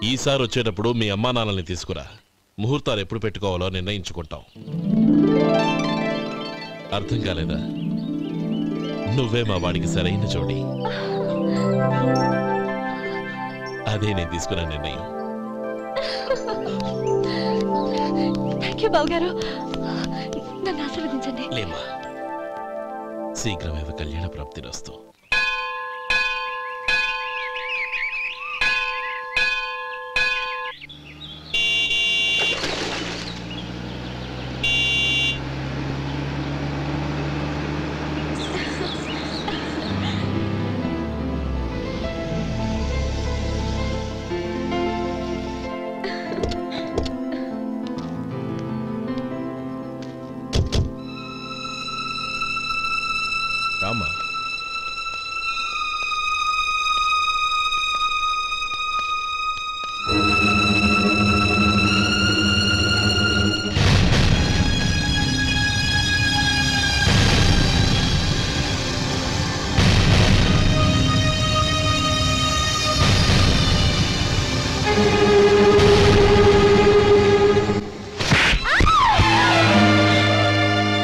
ఈసారి వచ్చేటప్పుడు మీ అమ్మా నాన్నల్ని తీసుకురా. ముహూర్తాలు ఎప్పుడు పెట్టుకోవాలో నిర్ణయించుకుంటాం. అర్థం కాలేదా? నువ్వే మా వాడికి సరైన జోడి. అదే నేను తీసుకున్న నిర్ణయం. థ్యాంక్ యూ బాబు గారు, నన్ను ఆశీర్వదించండి. లేమా, శీఘ్రమేవ కళ్యాణ ప్రాప్తిరస్తు. రామా,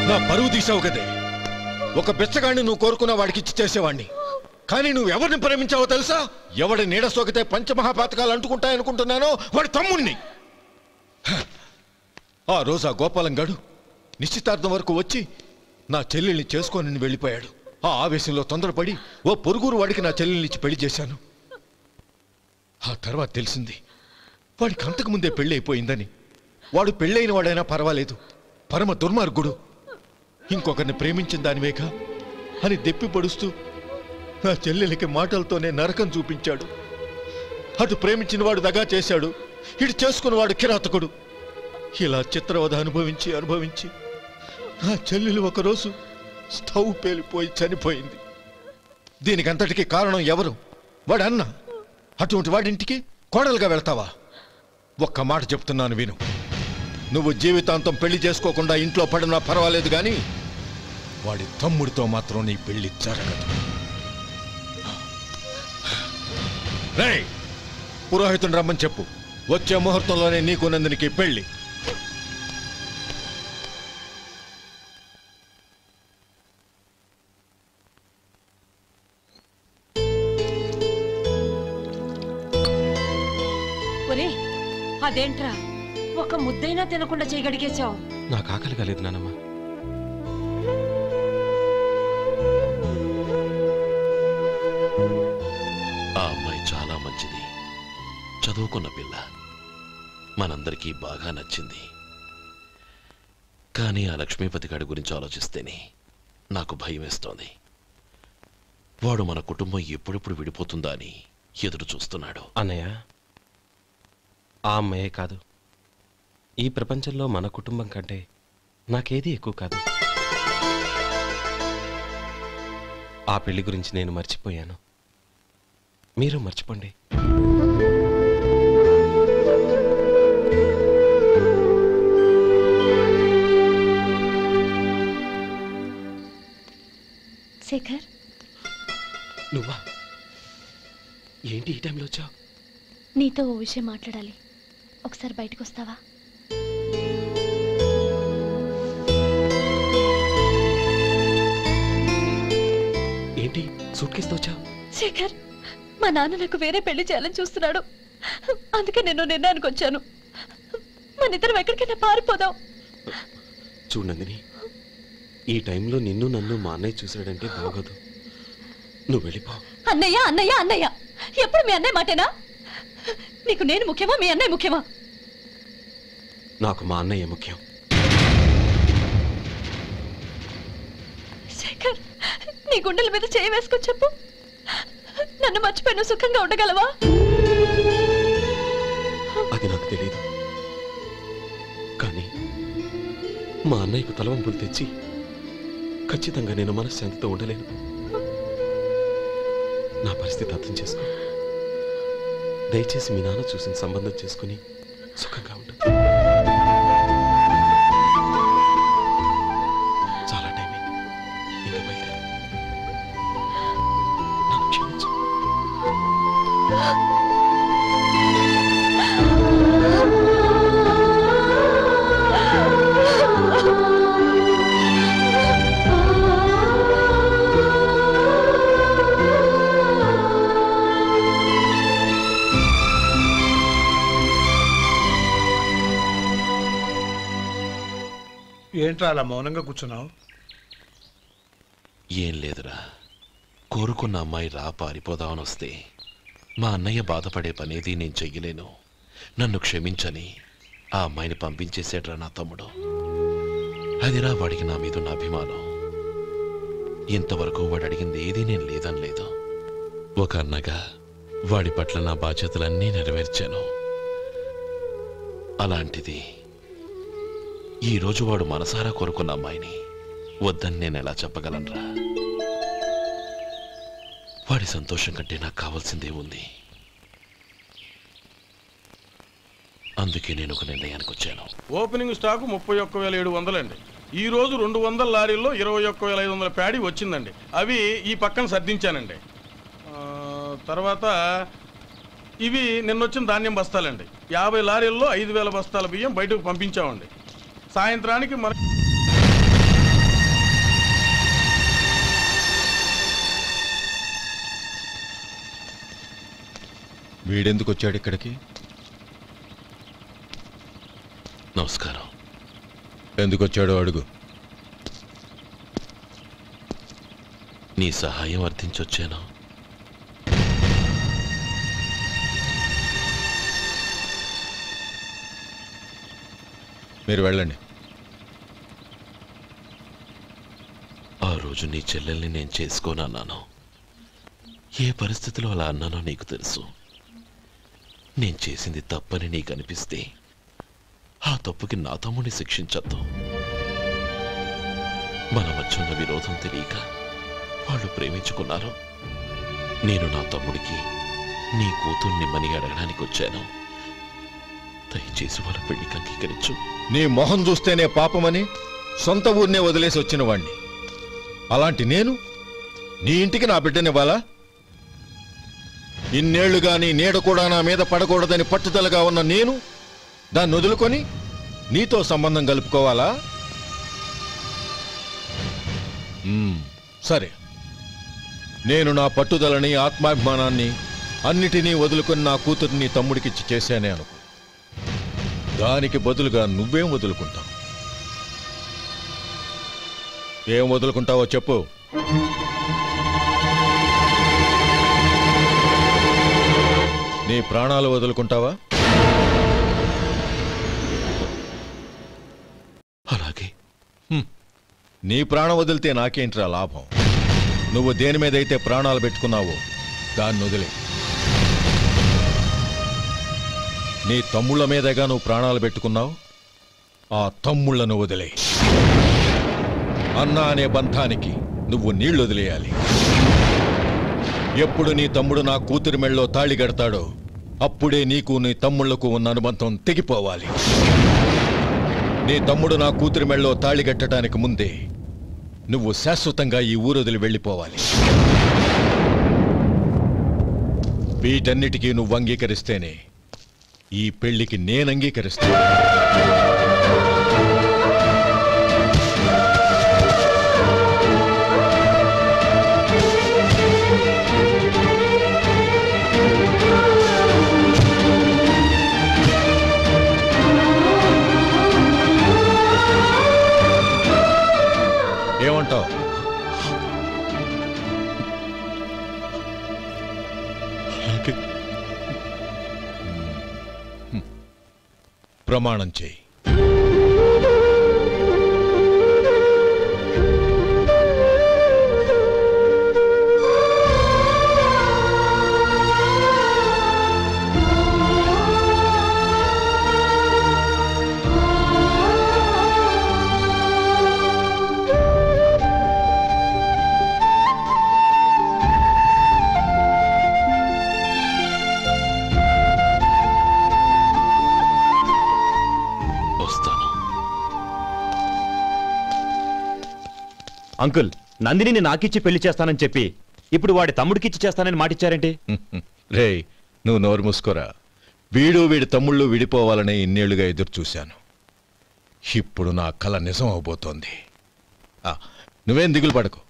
నా పరువు తీసావు కదే. ఒక బెచ్చగాడిని నువ్వు కోరుకున్న వాడికి ఇచ్చి చేసేవాడిని. కానీ నువ్వు ఎవరిని ప్రేమించావో తెలుసా? ఎవడి నీడ సోకితే పంచమహాపాతకాలు అంటుకుంటాయనుకుంటున్నానో వాడి తమ్ముణ్ణి. ఆ రోజు ఆ గోపాలం గాడు నిశ్చితార్థం వరకు వచ్చి నా చెల్లెల్ని చేసుకొని వెళ్ళిపోయాడు. ఆ ఆవేశంలో తొందరపడి ఓ పొరుగురు వాడికి నా చెల్లెల్ని ఇచ్చి పెళ్లి చేశాను. ఆ తర్వాత తెలిసింది వాడికి అంతకుముందే పెళ్లి అయిపోయిందని. వాడు పెళ్ళైన వాడైనా పర్వాలేదు, పరమ దుర్మార్గుడు. ఇంకొకరిని ప్రేమించిన దానివేగా అని దెప్పి పడుస్తూ నా చెల్లెలికి మాటలతోనే నరకం చూపించాడు. అటు ప్రేమించిన వాడు దగా చేశాడు, ఇటు చేసుకున్నవాడు కిరాతకుడు. ఇలా చిత్రవధ అనుభవించి నా చెల్లెలు ఒకరోజు స్టవ్ పేలిపోయి చనిపోయింది. దీనికంతటికి కారణం ఎవరు? వాడు అన్న. అటువంటి వాడింటికి కోడలుగా వెళ్తావా? ఒక్క మాట చెప్తున్నాను విను. నువ్వు జీవితాంతం పెళ్లి చేసుకోకుండా ఇంట్లో పడినా పర్వాలేదు కానీ వాడి తమ్ముడితో మాత్రం నీ పెళ్లి జరగదు. రేయ్, పురోహితుని రమ్మని చెప్పు. వచ్చే ముహూర్తంలోనే నీకు నందినికి పెళ్లి. ఒరే, అదేంట్రా ఒక ముద్దైనా తినకుండా చేయగడిగేశావు? నాకు ఆకలి కాలేదు నానమ్మ. ఆ అమ్మాయి చాలా మంచిది, చదువుకున్న పిల్ల, మనందరికీ బాగా నచ్చింది. కానీ ఆ లక్ష్మీపతి గారి గురించి ఆలోచిస్తేనే నాకు భయం వేస్తోంది. వాడు మన కుటుంబం ఎప్పుడెప్పుడు విడిపోతుందా అని ఎదురు చూస్తున్నాడు. అన్నయ్య, ఆ అమ్మాయే కాదు, ఈ ప్రపంచంలో మన కుటుంబం కంటే నాకేది ఎక్కువ కాదు. ఆ పెళ్లి గురించి నేను మర్చిపోయాను, మీరు మర్చిపోండి. శేఖర్, నువ్వా? ఏంటి ఈ టైంలో వచ్చావు? నీతో ఓ విషయం మాట్లాడాలి. ఒకసారి బయటకు వస్తావా? ఏంటి సూట్ కేసుతో వచ్చావు? శేఖర్, మా నాన్న నాకు వేరే పెళ్లి చేయాలని చూస్తున్నాడు. అందుకే నేను నిర్ణయానికి వచ్చాను. మన ఇద్దరం ఎక్కడికైనా పారిపోదాం. చూడు నందిని, ఈ టైంలో నిన్ను నన్ను మా అన్నయ్య చూసాడంటే బాగోదు. నువ్వు వెళ్ళిపో. అన్నయ్య అన్నయ్య అన్నయ్య, ఎప్పుడు మీ అన్నయ్య మాటేనా? నీకు నేను ముఖ్యమా, మీ అన్నయ్య ముఖ్యమా? నాకు మా అన్నయ్య ముఖ్యం. శేఖర్, నీ గుండెల మీద చేయి వేసుకొని చెప్పు, నన్ను మర్చిపోయి సుఖంగా ఉండగలవా? అది నాకు తెలియదు, కానీ మా అన్నయ్యకు తలవంపులు తెచ్చి ఖచ్చితంగా నేను మనశ్శాంతితో ఉండలేను. నా పరిస్థితి అర్థం చేసుకో. దయచేసి మీ నాన్న చూసిన సంబంధం చేసుకుని సుఖంగా ఉండు. చాలా టైం అయింది, ఇంకా బయలుదేరు. నన్ను క్షమించు. ఏంట్రా అలా మౌనంగా కూర్చున్నావు? ఏం లేదురా, కోరుకున్న అమ్మాయి రా పారిపోదామని వస్తే మా అన్నయ్య బాధపడే పనేది నేను చెయ్యలేను, నన్ను క్షమించని ఆ అమ్మాయిని పంపించేసాడ్రా నా తమ్ముడు. అదిరా వాడికి నా మీద ఉన్న అభిమానం. ఇంతవరకు వాడు అడిగింది ఏదీ నేను లేదని లేదు. ఒక అన్నగా వాడి పట్ల నా బాధ్యతలన్నీ నెరవేర్చాను. అలాంటిది ఈరోజు వాడు మనసారా కోరుకున్న అమ్మాయిని వద్దని నేను ఎలా చెప్పగలనురా? వాడి సంతోషం కంటే నాకు కావాల్సిందే ఉంది. అందుకే నేను ఒక నిర్ణయానికి వచ్చాను. ఓపెనింగ్ స్టాకు 31,700 అండి. ఈ రోజు 200 లారీల్లో 21,500 ప్యాడీ వచ్చిందండి. అవి ఈ పక్కన సర్దించానండి. తర్వాత ఇవి నిన్నొచ్చిన ధాన్యం బస్తాలండి. 50 లారీల్లో 5,000 బస్తాల బియ్యం బయటకు పంపించామండి. సాయంత్రానికి మన వీడెందుకు వచ్చాడు ఇక్కడికి? నమస్కారం. ఎందుకు వచ్చాడో అడుగు. నీ సహాయం అర్థించొచ్చాను. మీరు వెళ్ళండి. ఆ రోజు నీ చెల్లెల్ని నేను చేసుకోనన్నాను. ఏ పరిస్థితిలో అలా అన్నానో నీకు తెలుసు. నేను చేసింది తప్పని నీకు అనిపిస్తే ఆ తప్పుకి నా తమ్ముడిని శిక్షించద్దు. మన మధ్య ఉన్న విరోధం తెలియక వాళ్ళు ప్రేమించుకున్నారు. నేను నా తమ్ముడికి నీ కూతుర్ని మని అడగడానికి వచ్చాను. దయచేసి వాళ్ళ పెళ్లికి అంగీకరించు. నీ మొహం చూస్తేనే పాపమని సొంత ఊరినే వదిలేసి వచ్చిన వాణ్ణి. అలాంటి నేను నీ ఇంటికి నా బిడ్డనివ్వాలా? ఇన్నేళ్లుగా నీ నీడ కూడా నా మీద పడకూడదని పట్టుదలగా ఉన్న నేను దాన్ని వదులుకొని నీతో సంబంధం కలుపుకోవాలా? సరే, నేను నా పట్టుదలని ఆత్మాభిమానాన్ని అన్నిటినీ వదులుకొని నా కూతుర్ని తమ్ముడికిచ్చి చేశానే అనుకో. దానికి బదులుగా నువ్వేం వదులుకుంటావు? ఏం వదులుకుంటావో చెప్పు. నీ ప్రాణాలు వదులుకుంటావా? అలాగే. నీ ప్రాణం వదిలితే నాకేంట్రా లాభం? నువ్వు దేని మీదైతే ప్రాణాలు పెట్టుకున్నావో దాన్ని వదిలే. నీ తమ్ముళ్ళ మీదగా నువ్వు ప్రాణాలు పెట్టుకున్నావు, ఆ తమ్ముళ్లను వదిలే. అన్న అనే బంధానికి నువ్వు నీళ్లు వదిలేయాలి. ఎప్పుడు నీ తమ్ముడు నా కూతురి మెళ్ళలో తాళి కడతాడో అప్పుడే నీకు నీ తమ్ముళ్లకు ఉన్న అనుబంధం తెగిపోవాలి. నీ తమ్ముడు నా కూతురి మెళ్ళలో తాళి కట్టడానికి ముందే నువ్వు శాశ్వతంగా ఈ ఊరొదిలి వెళ్ళిపోవాలి. వీటన్నిటికీ నువ్వు అంగీకరిస్తేనే ఈ పెళ్లికి నేను అంగీకరిస్తాను. ఏమంటావు? ప్రమాణం చేయి. అంకుల్, నందిని నాకిచ్చి పెళ్లి చేస్తానని చెప్పి ఇప్పుడు వాడి తమ్ముడికిచ్చి చేస్తానని మాటిచ్చారేంటి? రే, నువ్వు నోరు మూసుకోరా. వీడి తమ్ముళ్ళు విడిపోవాలనే ఇన్నేళ్లుగా ఎదురు చూశాను. ఇప్పుడు నా కల నిజం అవబోతోంది. నువ్వేం దిగులు పడకు.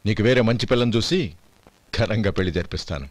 నీకు వేరే మంచి పిల్లని చూసి ఘనంగా పెళ్లి జరిపిస్తాను.